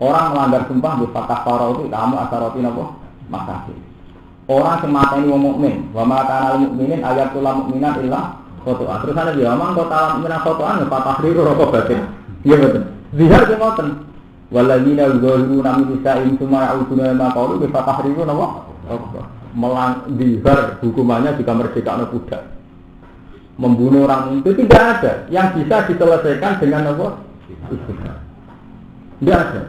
Orang melanggar sumpah di kafara itu kamu asaroti napa? Makasih. Orang sing mateni wong mukmin, wa ma kana lil mukminin ayatul mukminat illa khotoan. Terus ana dia omong total mukminat khotoan ya tahriru roko batin. Iya betul. Zihar ke ngoten. Waladina yuzahiruna min nisa'ihim tsumma ya'uduna ma qalu bi tahriru napa? Melanggar hukumannya jika merdeka budak. Membunuh orang itu tidak ada yang bisa diselesaikan dengan apa? Istighfar. Tidak ada.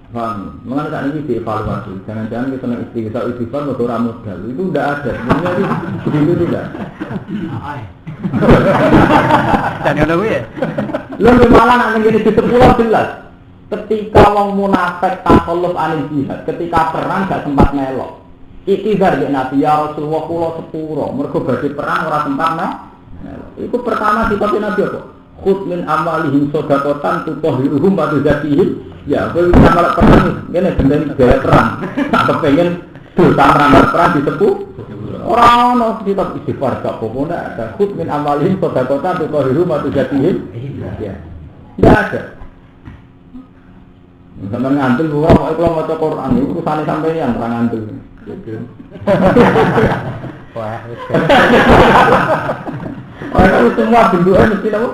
Paham? Mengenai saat ini dievaluasi. Jangan-jangan kita nak istighfar untuk orang modal itu tidak ada. Sebenarnya itu begitu tidak. Dan yang tahu ya. Lalu malah nak menjadi di 10 jelas. Ketika wong munafik takhalluf anil jihad, ketika perang gak sempat melok. Ikhtiar nek Nabi ya Rasulullah kula sepuro, mergo badhe perang ora sempat melok. Iku pertama sifat Nabi apa? Khud min amalihim shadaqatan tutahhiruhum wa tuzakihim. Ya, kowe bisa melok perang ngene gendeng gaya perang. Tak kepengin dosa perang disepuh. Ora ono sifat istighfar gak apa-apa ada. Khud min amalihim shadaqatan tutahhiruhum wa tuzakihim. Ya. Enggak ada. Sampai ngantul bukan, kalau mau cek Quran itu urusan sampai yang terang ngantul. Wah, itu semua bentuknya mesti apa?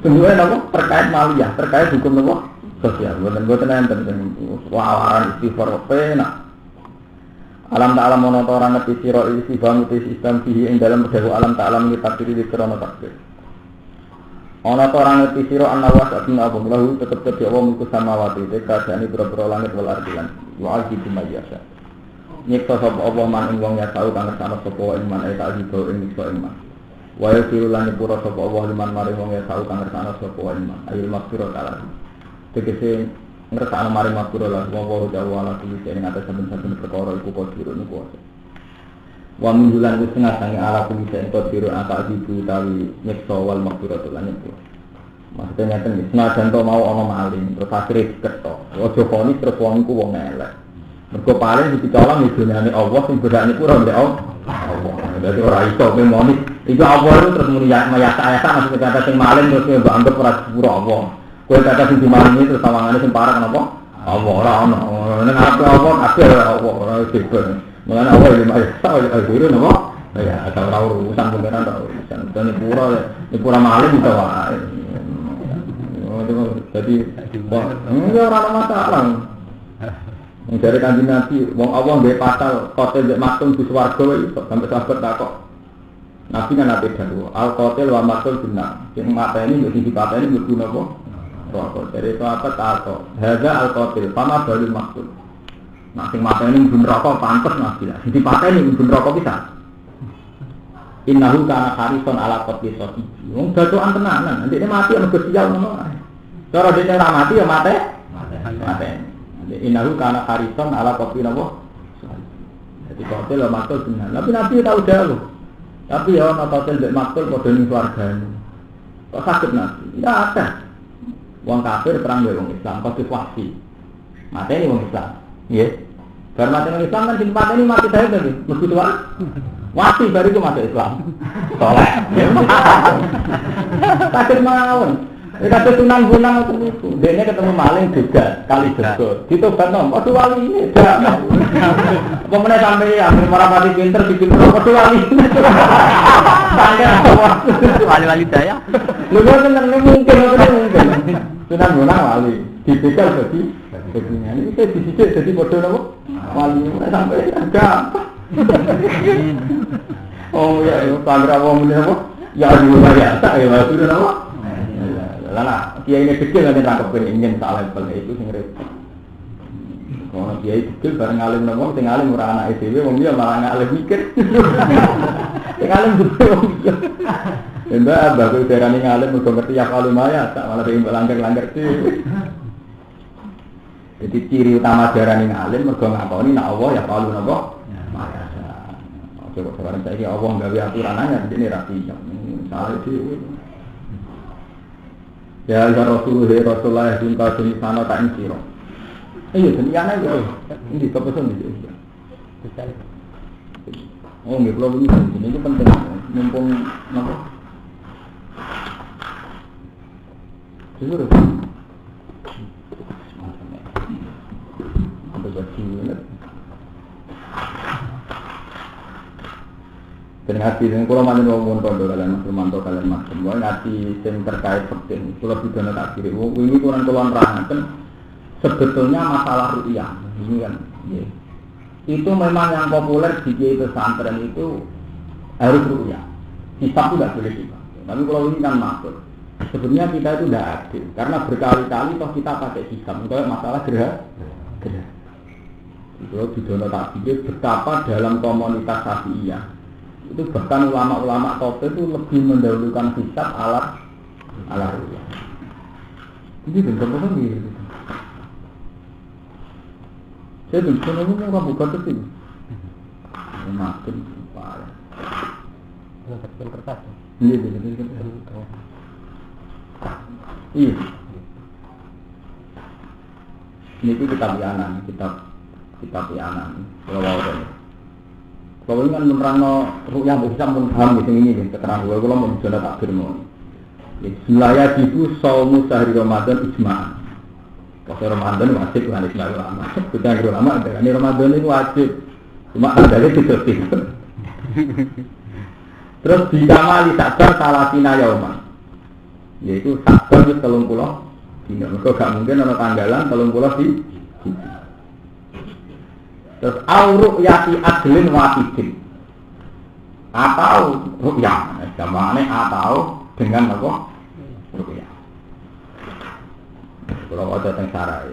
Bentuknya apa? Terkait maliyah, terkait hukum apa? Sosial. Bukan enten wawaran istighfar penak. Alam tak alam monoto orang ngerti siro istighfar mutis Islam fihi ing dalam berdahu alam tak alam kita pilih di krono takbir. Ana orang ngerti sira ana wa sabna apa lahu tetep dadi Allah mulku samawati tekadane boro-boro langit wal ardi lan wa ajibu mayasa. Nyekto sapa Allah man ing wong ya tau kang kersane sapa iman ae tak dibawa ing nyekto iman. Wa yusiru lan nyepuro sapa Allah liman mari wong ya tau kang kersane sapa iman. Ayo maksira kala. Tegese ngersane mari maksira lan wa ta'ala kuwi sing ngatas saben-saben perkara iku kodiro niku. Wa min bulan wis ngasange ala bisa entuk biru apa dibu utawi nyekso wal maghfiratu lan itu. Maksudnya ngeten iki, senajan to mau ana maling, terus akhire diketok. Aja koni terus wong iku wong elek. Mergo paling dicolong idunane Allah sing bedane ku ora ndek Allah. Dadi ora iso memoni. Iku Allah itu terus muni mayasa-yasa maksudnya kata sing maling terus mbok anggap ora sepuro Allah. Kowe kata sing dimalingi terus sawangane sing parah kenapa? Allah ora ono. Ning apa Allah kabeh Allah ora sibuk. Mengenai awal lima tahun al-guru nama, ya atau tahu urusan pengeran tahu urusan dan pura malam itu wah, jadi enggak orang masalah. Mencari kanjeng Nabi, wong Allah dia pasal kotel dia matung di swarga itu sampai sahabat takok. Nabi kan nabi dulu, al kotel wa matul benar. Yang mata ini mesti dipatah ini berguna kok. Rokok dari sahabat takok. Harga al kotel, sama baru maksud. Nah, sing mata ini pun rokok pantas nabi lah. Di pakai ini pun rokok bisa. Innahu kana harison ala qatli soti. Wong gacokan tenanan. Nanti ini mati ana gesial ngono. Cara dene ora mati ya mate. Mate. Innahu kana harison ala qatli napa? Jadi kotel lah matul benar. Tapi nabi tahu jauh. Tapi ya ana kotel mbek matul padha ning swargane. Kok sakit nabi? Ya ada. Wong kafir perang mbek wong Islam kok diwasi. Mateni wong Islam. Iya, karena mati Islam kan simpan ini mati saya tadi, mesti tua, mati baru itu masuk Islam, soleh, takut mawon, takut tunang-tunang itu, dia ketemu maling juga, kali juga, gitu kan nom, waduh wali ini, dah, pemenang sampai ya, marah mati pinter, bikin waduh wali, sampai apa, wali daya, lu kan mungkin, tunang-tunang wali, dibekal jadi. Ini saya disisik jadi bodoh apa? Wali sampai ada. Oh ya, sandra wong ini apa? Ya dulu ya, tak ya sudah apa? Lala, kiai ini kecil nanti tangkap ingin tak level itu sing repot. Kalau kiai kecil bareng ngalim nopo, sing ngalim ora anak ITW, wong dia malah ngalim mikir. Sing ngalim juga wong dia. Mbak abah kuwi darani ngalim mergo ngerti ya kalau maya, tak malah ring langgar-langgar sih. Jadi ciri utama darani ngalim mergo ngakoni nek Allah ya kalu napa? Mayasa. Coba sekarang saiki Allah gawe aturanane dene rapi. Salah dhewe. Ya Rasulullah cinta sing sana tak insiro. Iya jenenge yo. Ini kepesan iki. Oh, nggih kula ini penting. Mumpung napa? Jujur. Dan hati yang kalau manjen ngomong tondo kalian mas Romanto kalian mas semua hati yang terkait penting kalau tidak tak kiri ini kurang rangan kan sebetulnya masalah ru'yah ini kan ya. Itu memang yang populer di pesantren itu harus ru'yah hisab itu tidak boleh hisab tapi kalau ini kan masuk sebenarnya kita itu tidak adil karena berkali-kali toh kita pakai hisab untuk masalah gerah itu di dono tak kiri betapa dalam komunitas Syafi'iyah itu bahkan ulama-ulama top itu lebih mendahulukan hisab ala ru'yah. Ini benar-benar gitu. Saya tuh sebenarnya orang buka tuh sih. Makin parah. Ngerti kertas. Iya. Iya. Ini itu kitab Yanan, kitab Yanan. Kalau ini kan menerangno ru'yah bisa paham di sini nih keterangan gue kalau mau bicara takbir mau. Bismillah itu saumu sehari Ramadan ijma'an. Kalau Ramadan wajib kan Ismail ulama. Kita ulama ini Ramadan ini wajib. Cuma ada itu tertib. Terus dikamali sakar salatina yauman. Yaitu sakar itu 30 dina. Mereka gak mungkin ada tanggalan 30 di. Terus auruk yati adlin wahidin. Atau ru'yah. Gamane atau dengan apa? Ru'yah. Kalau ada teng sarai.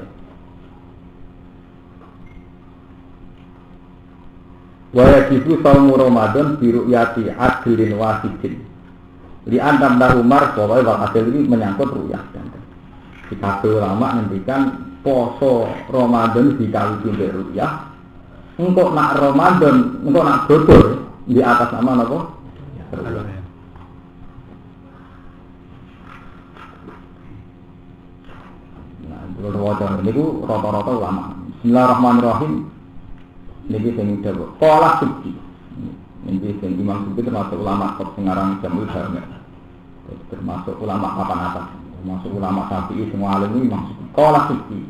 Wa yajibu saumu Ramadan bi ru'yati adlin wahidin. Li antam Umar bahwa hasil ini menyangkut ru'yah. Kita ulama ngendikan poso Ramadan dikali sampai ru'yah. Engkau nak Ramadan, engkau nak bodor di atas nama apa? Ru'yah. Nah, kalau wajar ini ku rata-rata ulama. Bismillahirrahmanirrahim. Niki sing dawuh. Qala Subki. Niki sing Imam Subki termasuk ulama top pengarang Jamul Harma. Termasuk ulama papan atas. Termasuk ulama Syafi'i semua alim ini Imam Subki. Qala Subki.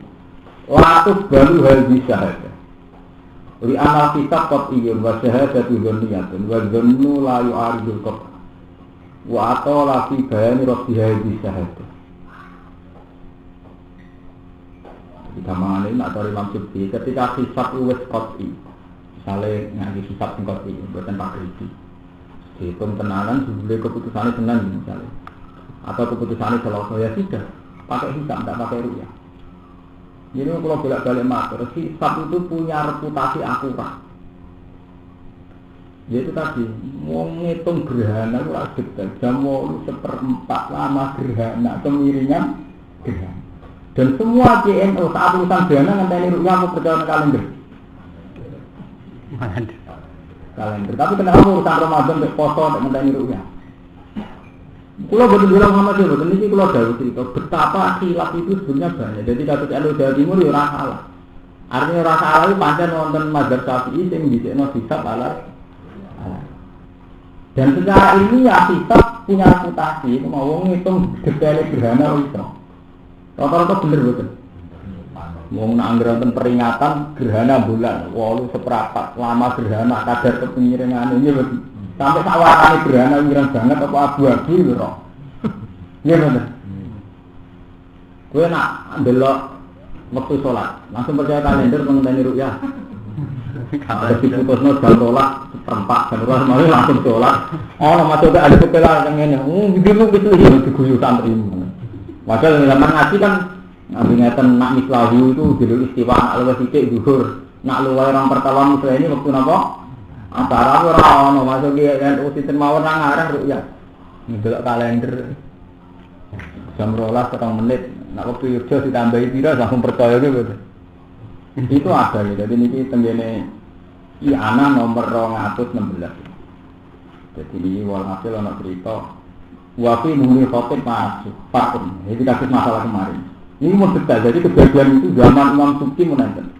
Latus baru hal bisa. Li anal kitab qat'iyyun wa syahadatu dzanniyatun wa dzannu la yu'aridul qat'. Wa atala fi bayani rabbiha bi syahadah. Kita mengenai nak dari Imam Subki ketika hisab wis qat'i. Misale ngaji hisab sing qat'i mboten pakai iki. Dihitung tenanan jumlah keputusannya tenan misalnya. Atau keputusannya selesai ya sudah pakai hisab tidak pakai ru'yah. Jadi kalau bolak-balik matur, hisab itu punya reputasi akurat. Yaitu tadi, mau ngitung gerhana itu harus detail. Jam 8:04 lama gerhana, kemiringan gerhana. Dan semua JNO saat urusan gerhana ngenteni ru'yah aku percaya kalender. Kalender. Tapi kenapa urusan Ramadan ke poso untuk ngenteni ru'yah? Kalau betul bilang sama dia, betul ini kalau dari cerita betapa khilaf itu sebenarnya banyak. Jadi kasus LO Jawa Timur ya rasa salah. Artinya rasa salah itu pancen wonten mazhab Syafi'i sing dhisik hisab ala. Dan secara ilmiah hisab punya reputasi, itu mau ngitung detail gerhana itu. Rata-rata bener betul. Mau nanggeran peringatan gerhana bulan, walu seperempat lama gerhana kadar kepemiringan ini betul. Sampai sawarane gerhana wirang banget apa abu-abu lho. Iya bener. Kowe nak ndelok wektu salat, langsung percaya kalender ngenteni ru'yah. Kalau diputusno jam 12 seperempat jam 12 mari langsung salat. Oh, masuk ada kepelan ngene. Bidimu wis diguyu santri. Padahal zaman ngaji kan ngeten nak mislahu itu dulu istiwa nak luwih sithik zuhur. Nak luwih orang pertama misal ini waktu napa? Antara ora ono masuk ki NU sinten mawon nang arah ru'yah. Ndelok kalender. Jam 12 menit. Nek waktu Yogyo ditambahi pira langsung percaya ki betul. Itu ada ya. Jadi niki tenggene Iana nomor 216. Jadi ini walhasil ana cerita wafi muni khotib masuk Pak. Ini kasus masalah kemarin. Ini mau detail. Jadi kejadian itu zaman Imam Subki menonton.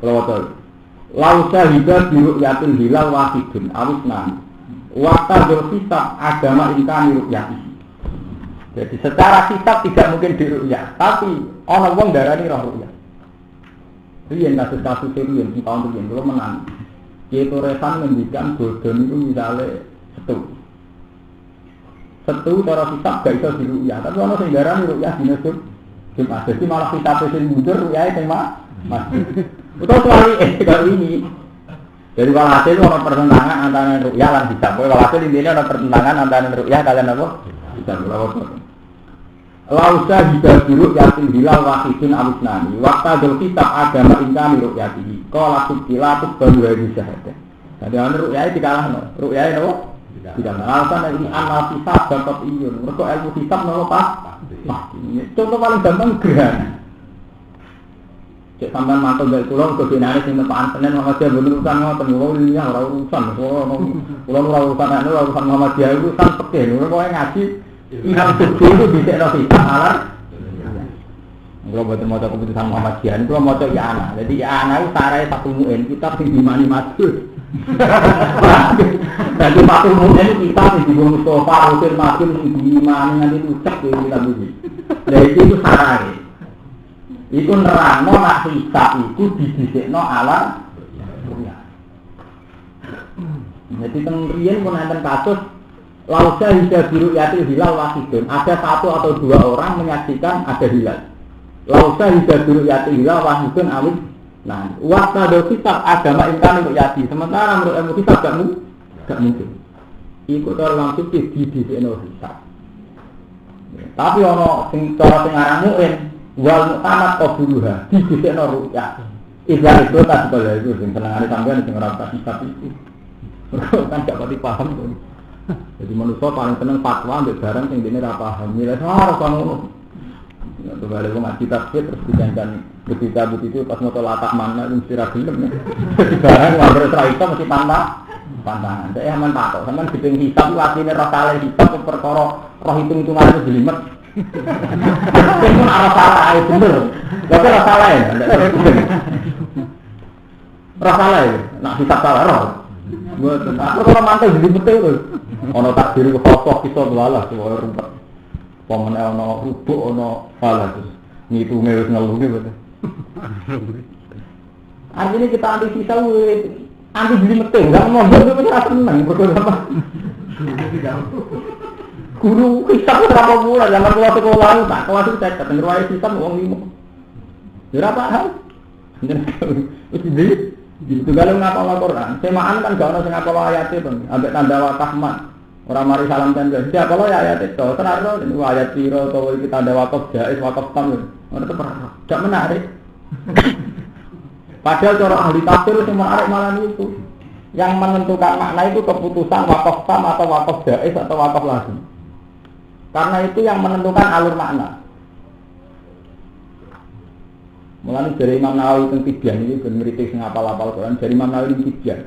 Kalau tahu lausa hida biru yatin hilal wahidun awisnan wakta berhisab agama ingkani ru'yati. Jadi secara hisab tidak mungkin diru'yah, tapi orang wong darani roh ru'yah. Riyen kasus-kasus riyen di tahun riyen kalau menang yaitu resan mendikan bodon itu misalnya setu cara hisab gak bisa diru'yah, tapi orang sing darani ru'yah dinasub Jumat. Jadi malah hisab sing mundur ru'yah tema masih betul sekali kalau ini. Jadi kalau hasil ada pertentangan antara ru'yah dan hisab. Kalau hasil intinya ada pertentangan antara ru'yah kalian apa? Hisab. Lausa jika buruk yakin hilal wahidun alusnani. Waktu ada hisab agama ingkani ru'yatihi. Kalau subtilatuk baru hari syahadah. Jadi ru'yah dikalahkan. Ru'yah itu apa? Tidak. Alasan ini amal hisab dapat iyun. Mereka ilmu hisab apa? Contoh paling gampang gerhana. Cek sampean mantul dari kula kok dinane sing tepaan Senin Muhammadiyah bener urusan ngoten kula ini ora urusan kula ora urusan Muhammadiyah itu kan peke lho kok ngaji Imam Subuh itu disekno kita alar kula boten maca keputusan Muhammadiyah kula maca ya ana jadi ya ana itu sarae satu muin kitab sing dimani matur dadi satu muin kitab sing dibunuh Mustafa Rasul Makin sing dimani nganti ucap kitab iki lha iki itu sarae iku nerangno nak hisab iku didhisikno alam dunya. Jadi teng riyen pun enten kasus lausa hija biru yati hilal wahidun. Ada satu atau dua orang menyaksikan ada hilal. Lausa hija biru yati hilal wahidun awit. Nah, waktu ada kitab agama imkan untuk yati. Sementara menurut ilmu kitab gak mungkin. Iku cara langsung didhisikno hisab. Tapi ono sing cara sing aran muin wal muktamad qabuluha didisikno ru'yah. Iza itu tak sekolah itu sing senengane sampeyan sing ora tak hisab itu. Kan gak pati paham to. Jadi manusia paling seneng fatwa mbek barang sing dene ora paham. Milih ora ngono. Ya to bali wong ngaji tafsir terus dijangan ketika itu pas moto latak mana mesti ra gelem. Barang wae ora iso mesti pantangan. Saya aman takok, sampean diping hisab wasine ra saleh hisab perkara roh hitung-hitungan jelimet. Sing pun arah salah ae bener. Lha kok ora salah ya? Ora salah ya? Nak hisab salah ora. Mboten. Aku ora mantel jelimet lho. Ana takdir kosok iso walah suwe rumpet. Pemene ana ubuk ana salah terus ngitunge wis ngeluhe betul. Artinya kita anti sisa anti jelimet enggak mondok itu ora seneng perkara apa. Guru hisab berapa bulan zaman kelas sekolah tak kelas itu saya ketemu ruang hisab uang 5. Berapa hal? Itu kalau ngapal Al-Quran, semaan kan gak ada sing ngapal ayat itu, ambek tanda wakafman. Orang mari salam tanda. Siapa lo ya ayat itu? Terus itu ayat piro atau kita tanda wakaf jais wakaf tam. Ono itu gak menarik. Padahal cara ahli tafsir itu menarik malah itu. Yang menentukan makna itu keputusan wakaf tam atau wakaf jais atau wakaf lazim. Karena itu yang menentukan alur makna. Mulane dari Imam Nawawi teng Tibyan iki ben ngritik sing apal-apal Quran dari Imam Nawawi teng Tibyan.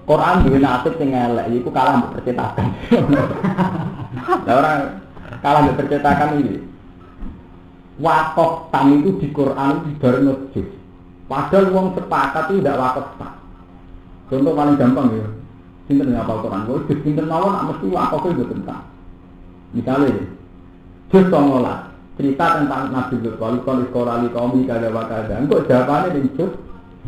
Quran duwe nasib sing elek iku kalah mbek percetakan. Lah orang kalah mbek percetakan iki. Wakaf tam itu di Quran dibarno juz. Padahal wong sepakat itu ndak wakaf tam. Contoh paling gampang ya. Sinten ngapal Quran, kok juz sinten mawon nak mesti wakaf itu tentang. Misalnya, juz 19 cerita tentang Nabi Lut, walikon iskorali kaum kada-kada. Engkau jawabannya di juz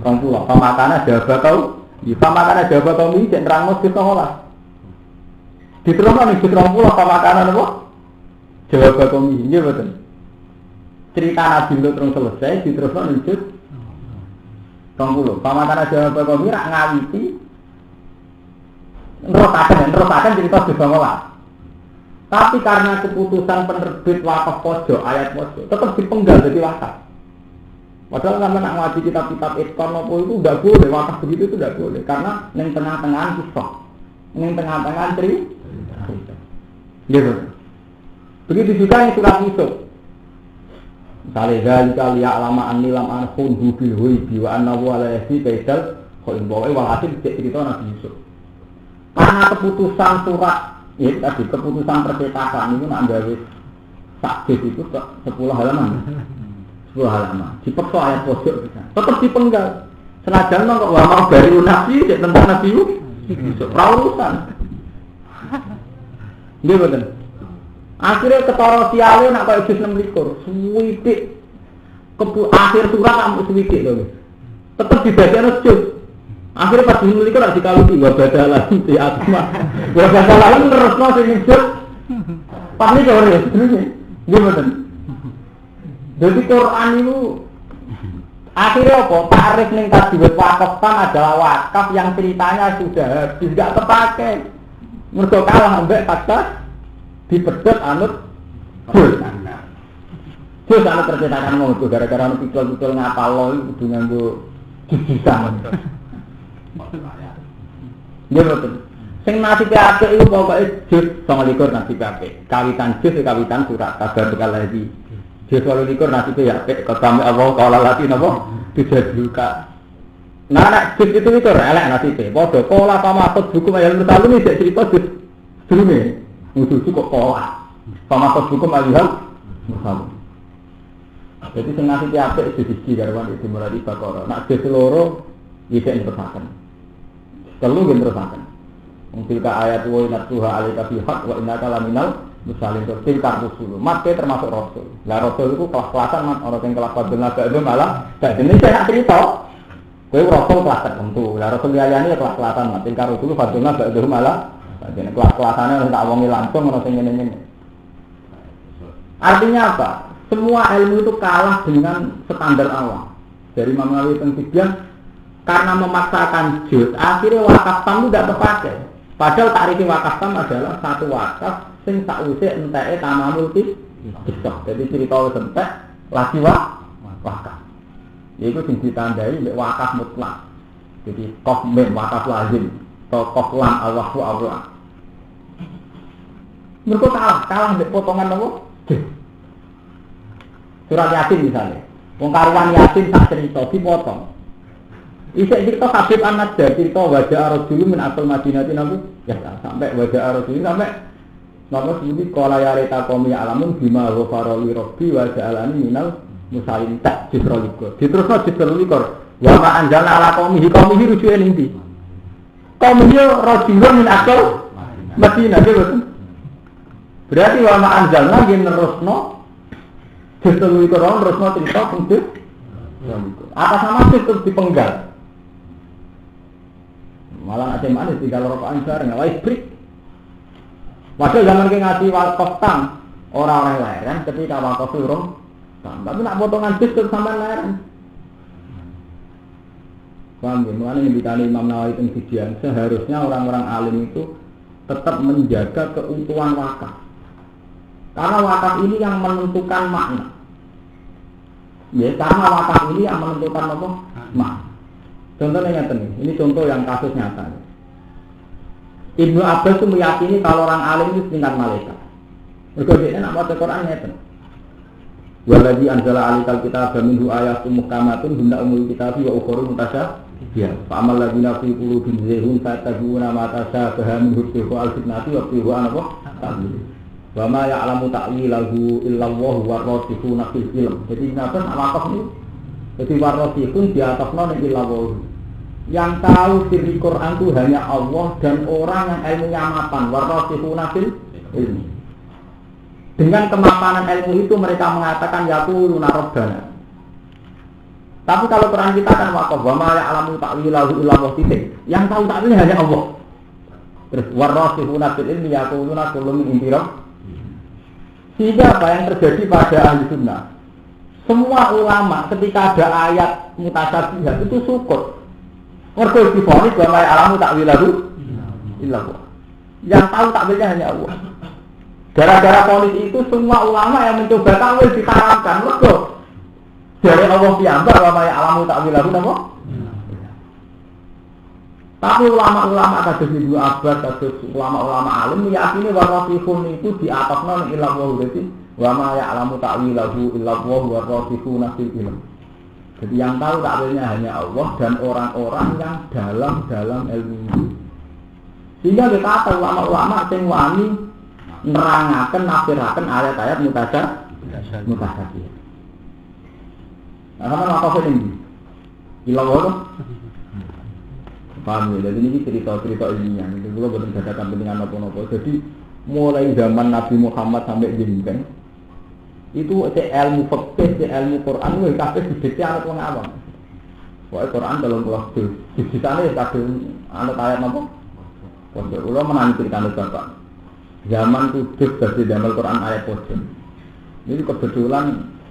20. Pamakana jawab tau, pamakana jawab tau ini jeng terang juz 19. Diteruskan di juz 20 pamakana apa? Jawab tau ini, iya betul. Cerita Nabi Lut terus selesai, diteruskan di juz 20. Pamakana jawab tau ini rak ngawiti. Nerusakan cerita juz 19. Tapi karena keputusan penerbit wakaf pojok, ayat pojok, tetap dipenggal jadi wakaf. Padahal sama nak ngaji kitab-kitab Itqan itu tidak boleh, wakaf begitu itu tidak boleh. Karena yang tengah-tengahan kisah, yang tengah-tengahan cerita. Gitu. Begitu juga yang surat Yusuf. Misalnya, zalika liya'lama anni lam ankhunhu bil ghaibi wa annahu ala yahdi kaidal khain bawa'i walhasil cerita Nabi Yusuf. Karena keputusan surat ya tadi keputusan percetakan itu nak gawe sakit itu 10 halaman. 10 halaman. Dipeksa ayat pojok bisa. Tetap dipenggal. Senajan kok mau dari Nabi cek tentang Nabi itu urusan. Nggih mboten. Akhirnya ketara siale nak kaya juz 26. Suwidik. Akhir surat ampun suwidik lho. Tetap dibacane juz. Akhirnya pas dimiliki nak dikaluti wa badalah di atma. Wa badalah terusno sing juz. Pas niki ora ya sebenarnya. Nggih mboten. Jadi Quran itu akhirnya apa? Tarik ning tajwid wakaf tam adalah wakaf yang ceritanya sudah habis enggak terpakai. Mergo kalah ambek fakta dipedhot anut juz. Juz anut percetakan ngono gara-gara anu pikul-pikul ngapalo iku kudu nganggo jujusan. Ya betul. Sing nasibe apik iku pokoke juz 29 nasibe apik. Kawitan juz kawitan surat kabar bekal lagi. Juz 28 nasibe ya apik kami Allah kala lati napa dijadluka. Nah nek juz itu elek nasibe. Padha kala pamakut hukum ayat mutalim iki cerita juz durunge. Musuh kok kala. Pamakut hukum ayat mutalim. Jadi sing nasibe apik siji karo iki dimulai Baqarah. Nek juz loro iki terusaken. Telu nggih terusaken. Mungkin ayat wa inatuha alika bihaq wa innaka laminal musalin tilkar rusul. Mate termasuk rasul. Lah rasul itu kelas-kelasan man orang yang kelas padha itu malah ini saya cerita. Kowe rasul kelas tertentu. Lah rasul liyane kelas-kelasan man tilkar rusul padha itu malah dene kelas-kelasane tak wongi langsung ono sing ngene-ngene. Artinya apa? Semua ilmu itu kalah dengan standar awam. Dari Imam Nawawi tentang karena memaksakan juz, akhirnya wakaf tam tidak terpakai. Padahal takrif wakaf tam adalah satu wakaf sing sakwise enteke tamamul kisah. Jadi cerita wis entek lagi wakaf. Iku sing ditandai mek wakaf mutlak. Jadi qaf mim wakaf lazim, qaf lam Allahu Allah. Mergo kalah mek potongan apa? Surat Yasin misalnya. Wong karuan Yasin sak cerita dipotong. Isek cerita Habib An-Najjar cerita wajah Rasul min asal Madinati nabi ya sampai wajah Rasul sampai nama sebut qala ya reta qaumi alamun bima ghafara li rabbi wa ja'alani minal musallin tak jisroliko diterusno jisroliko wa ma anzalna ala qaumihi rujuke ning ndi qaumihi rajulun min asal Madinah betul berarti wa ma anzalna nggih nerusno jisroliko terusno cerita penting atas nama itu dipenggal malah ada mana sih kalau rokokan bareng wis break. Padahal zaman ki ngaji wakaf tang orang-orang lahiran ketika wakaf urung tapi nak potongan juz sampean lahiran. Paham ya? Mulane ditani Imam Nawawi teng Sidian seharusnya orang-orang alim itu tetap menjaga keutuhan wakaf. Karena wakaf ini yang menentukan makna. Ya, karena wakaf ini yang menentukan apa? Makna. Contohnya nyata ini contoh yang kasus nyata. Ibnu Abbas itu meyakini kalau orang alim itu setingkat malaikat. Berikutnya nak baca Quran nyata. Waladhi anzala alikal kitab minhu ayatun muhkamatun hunna umul kitab wa ukhra mutasyabihah. Fa amal ladzina fi qulubihim zayghun fattabi'una ma tashabaha minhu ibtigha'a al-fitnati wa ibtigha'a ta'wil. Wa ma ya'lamu ta'wilahu illa Allah wa rasikhuna fil ilm. Jadi kenapa wakaf ini? Jadi warasikhun di atasnya illa Allah. Yang tahu siri Quran itu hanya Allah dan orang yang ilmunya mapan. Warasikhuna fil ilmi. Dengan kemapanan ilmu itu mereka mengatakan yaquluna rabbana. Tapi kalau Quran kita kan wakaf wa ma ya'lamu ta'wilahu illa Allah titik. Yang tahu takwilnya hanya Allah. Terus warasikhuna fil ilmi yaquluna kullu min indi rabb. Sehingga apa yang terjadi pada ahli sunnah? Semua ulama ketika ada ayat mutasyabihah itu syukur. Mergo difonis bahwa alamu takwilahu illallah. Yang tahu takwilnya hanya Allah. Gara-gara ponis itu semua ulama yang mencoba takwil ditaramkan. Mergo dari Allah piyambak bahwa alamu takwilahu napa? Tapi ulama-ulama kados Ibnu Abbas, kados ulama-ulama alim meyakini warasikhun itu di atasna illallah. Jadi wa ma ya'lamu ta'wilahu illa Allah wa rasikhuna fil ilm. Jadi yang tahu takwilnya hanya Allah dan orang-orang yang dalam ilmu. Sehingga kita tahu ulama-ulama sing wani nerangaken nafsiraken ayat-ayat mutasyabih. Nah, sama apa ini? Illa Allah. Paham ya? Jadi ini cerita-cerita ilmiah. Itu juga betul ada kepentingan apa-apa. Jadi mulai zaman Nabi Muhammad sampai jenjang itu ilmu fikih, ilmu Quran itu kabeh didikte anak wong awam. Pokoke Quran dalam kelas di sana ya kabeh anak ayat napa? Pondok kula menangi ceritane Bapak. Zaman Kudus dari damel Quran ayat pojok. Ini kebetulan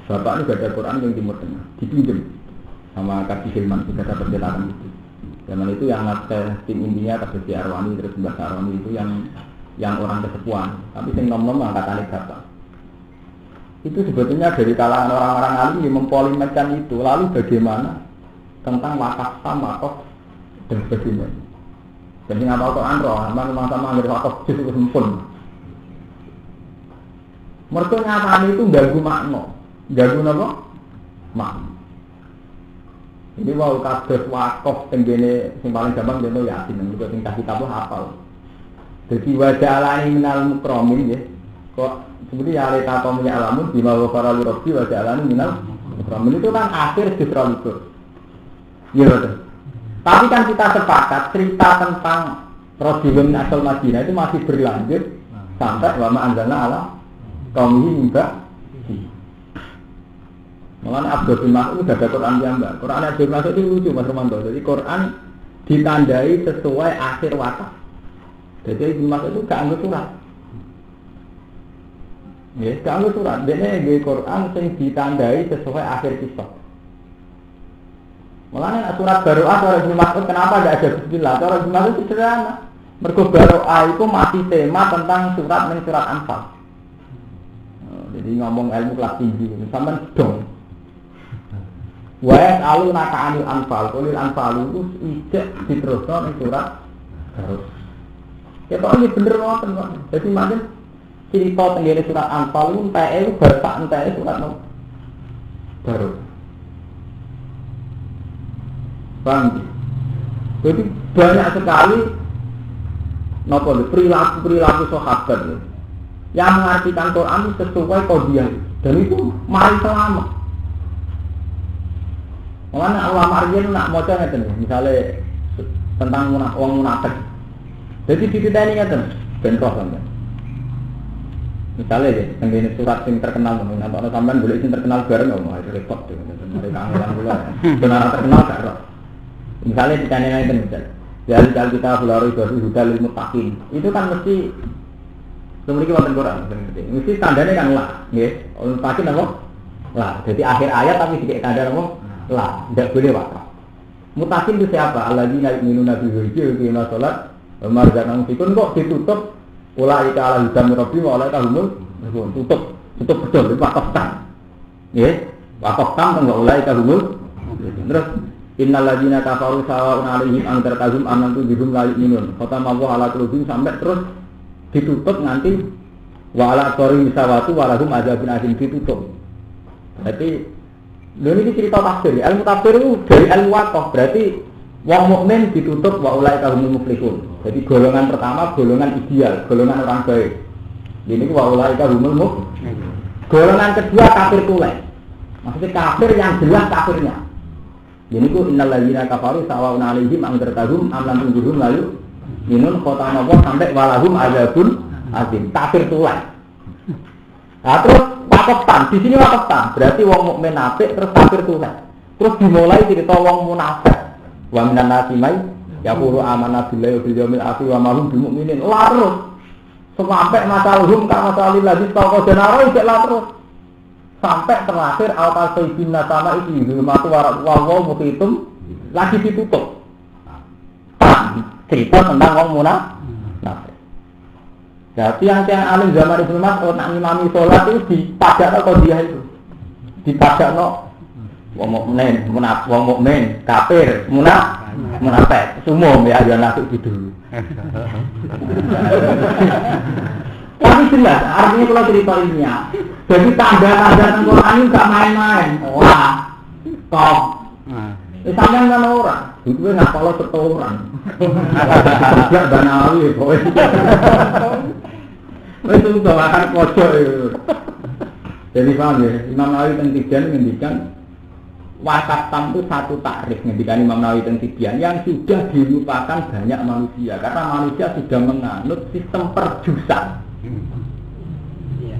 Bapak ini gak ada Quran yang Timur Tengah, dipinjam sama Kaki Hilman sudah ada perjalanan itu. Zaman itu yang tim intinya Kaki Arwani terus Mbak Arwani itu yang orang kesepuan, tapi sing nom-nom angkatane Bapak. Itu sebetulnya dari kalangan orang-orang alim yang mempolimetkan itu. Lalu bagaimana tentang wakaf sama wakaf dan sebagainya. Jadi ngapa Quran roh, sama nggak wakaf itu sempurna. Mereka nyatanya itu ganggu makna. Jago napa? Mak. Ini wau kados wakaf tenggene sing paling gampang contoh Yasin niku sing kitab hafal. Dadi wajah alani minal mukramin nggih. Kok seperti ya alita kaum ya alamun bima wa faralu rabbi wajah alani minal mukramin itu kan akhir sitra itu. Iya betul. Tapi kan kita sepakat cerita tentang Rasulun asal Madinah itu masih berlanjut sampai wama anzalna ala kaum hingga Makanya Abdul bin Mas'ud sudah ada Quran yang enggak. Quran Abdul bin Mas'ud itu lucu Mas Romanto. Jadi Quran ditandai sesuai akhir wakaf. Jadi Ibn Mas'ud itu gak anggap surat. Ya, gak anggap surat. Dia di Quran yang ditandai sesuai akhir kisah. Makanya surat Baro'ah orang Ibn Mas'ud kenapa gak ada bismillah? Orang Ibn Mas'ud itu sederhana. Mergo Baro'ah itu masih tema tentang surat Anfal. Jadi ngomong ilmu kelas tinggi, sampai dong. Wa'es alu naka anil anfal, kulil anfal itu ijek diteruskan di surat Baro'ah. Ya kok ini bener ngoten kok. Jadi macam cerita tenggene surat Anfal itu itu bahasa entah surat Baro'ah. Bang. Jadi banyak sekali perilaku sahabat yang mengartikan Quran itu sesuai kodiah dan itu mari selamat. Makanya ulama Arjen nak maca ngeten misalnya tentang wong munafik. Jadi dititeni ngeten bentroh sampean. Misalnya ya, tentang surat yang terkenal, nampak sampean boleh sing terkenal bareng ngomong itu repot tuh. Mereka kangelan kula. Benar terkenal gak kok. Misalnya ditanya ngeten misal. Ya kita bularu itu hudal muttaqin. Itu kan mesti memiliki wonten Quran, mesti standarnya kan lah, nggih. Muttaqin apa? Lah. Jadi akhir ayat tapi dikek standar apa? Lah, tidak boleh wakaf. Muttaqin itu siapa? Alladzina yu'minuna bil ghaibi wa yuqimuna shalat wa ma razaqnahum fikun kok ditutup ulaika ala hudam rabbi wa ulaika humul tutup betul wakaf tam. Nggih. Wakaf tam enggak ulaika humul. Terus innal ladzina kafaru sawa'un 'alaihim anzartahum am lam tunzirhum la yu'minun. Khatamallahu ala qulubihim sampai terus ditutup nanti wala qori misawatu walahum adzabun azim ditutup. Berarti ini cerita tafsir. Ilmu tafsir itu dari ilmu wakaf. Berarti wong mukmin ditutup wa ulaika humul muflihun. Jadi golongan pertama golongan ideal, golongan orang baik. Ini wa ulaika humul muflihun. Golongan kedua kafir tulen. Maksudnya kafir yang jelas kafirnya. Ini ku innal ladzina kafaru sawa'un 'alaihim anzartahum am lam tunzirhum la minun kota nopo sampai walahum adzabun azim kafir tulen. Nah terus wakaf tam, di sini wakaf tam berarti wong mukmin apik terus kafir tulen. Terus dimulai cerita wong munafik. Wa minan nasi mai yaqulu amanna billahi wa bil yaumil akhir wa ma hum bimumin. Larut sampai masalahum ka masalil ladzi taqwa denaro iki larut. Sampai terakhir al-tasaibin sama itu hurmatu wa muqitum lagi ditutup. Cerita tentang wong munafik. Nah, tiang-tiang alim zaman Ibnu Mas'ud nak ngimami sholat itu dipadakno kodiah itu. Dipadakno wong mukmin, kafir, munafik. Sumum ya nasuk dulu. Tapi jelas, artinya kalau cerita ilmiah. Jadi tanda-tanda Al-Quran ini gak main-main. Wah, kok. Sampai kan orang, itu nggak kalau setoran. Tidak banawi, itu sudah makan pojok itu. Jadi paham ya, Imam Nawawi teng Tibian menghentikan wakaf tam itu satu takrif menghentikan Imam Nawawi teng Tibian yang sudah dilupakan banyak manusia karena manusia sudah menganut sistem perjusan.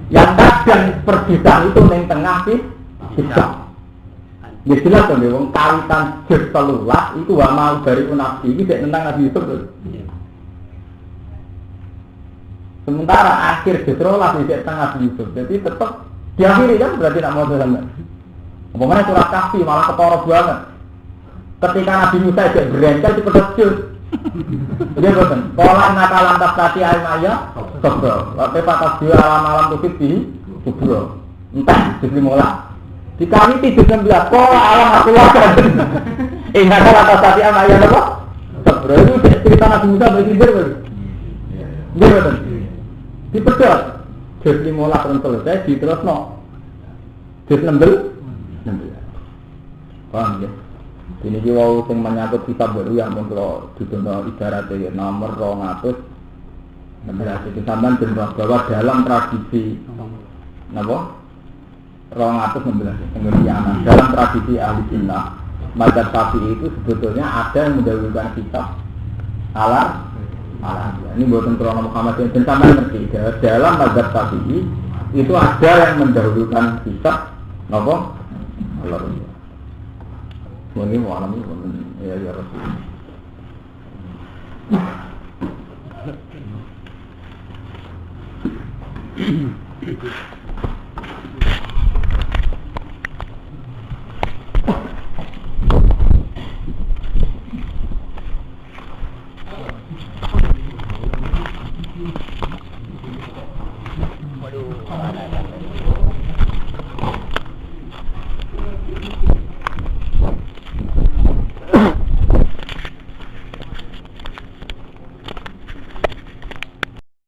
Yang kadang perjusan itu neng tengah sih bisa. Ya jelas kan, wong kawitan juz 13 itu wa mau dari nafsi ini tentang Nabi Yusuf. Sementara akhir juz 13 tentang Nabi Yusuf. Jadi tetap diakhiri kan berarti tak mau sampai. Umpamanya surat Kahfi malah ketara banget. Ketika Nabi Musa jadi berencana di pedot. Dia bosan. Pola nakalan tafsati al-maya sobro. Waktu patas dia alam-alam tukit di kubro. Entah jadi mola. Di kami 19 pola alam aku lakukan. Ingat nakalan tafsati al-maya apa? Sobro itu cerita Nabi Musa berpikir. Dia bosan. Di pedot. Jadi mola terus selesai di terus no. Juz 16. Paham ya? Ini juga yang menyangkut kitab baru yang mungkin dibentuk ibaratnya nomor 216 itu sampai jelas bahwa dalam tradisi apa? 216 kemudian dalam tradisi ahli sunnah mazhab Syafi'i itu sebetulnya ada yang mendahulukan kitab alar. Ini buatan krono Muhammad yang sampai ngerti dalam mazhab Syafi'i itu ada yang mendahulukan kitab apa? Alar. Ini mau alami ya Rasul.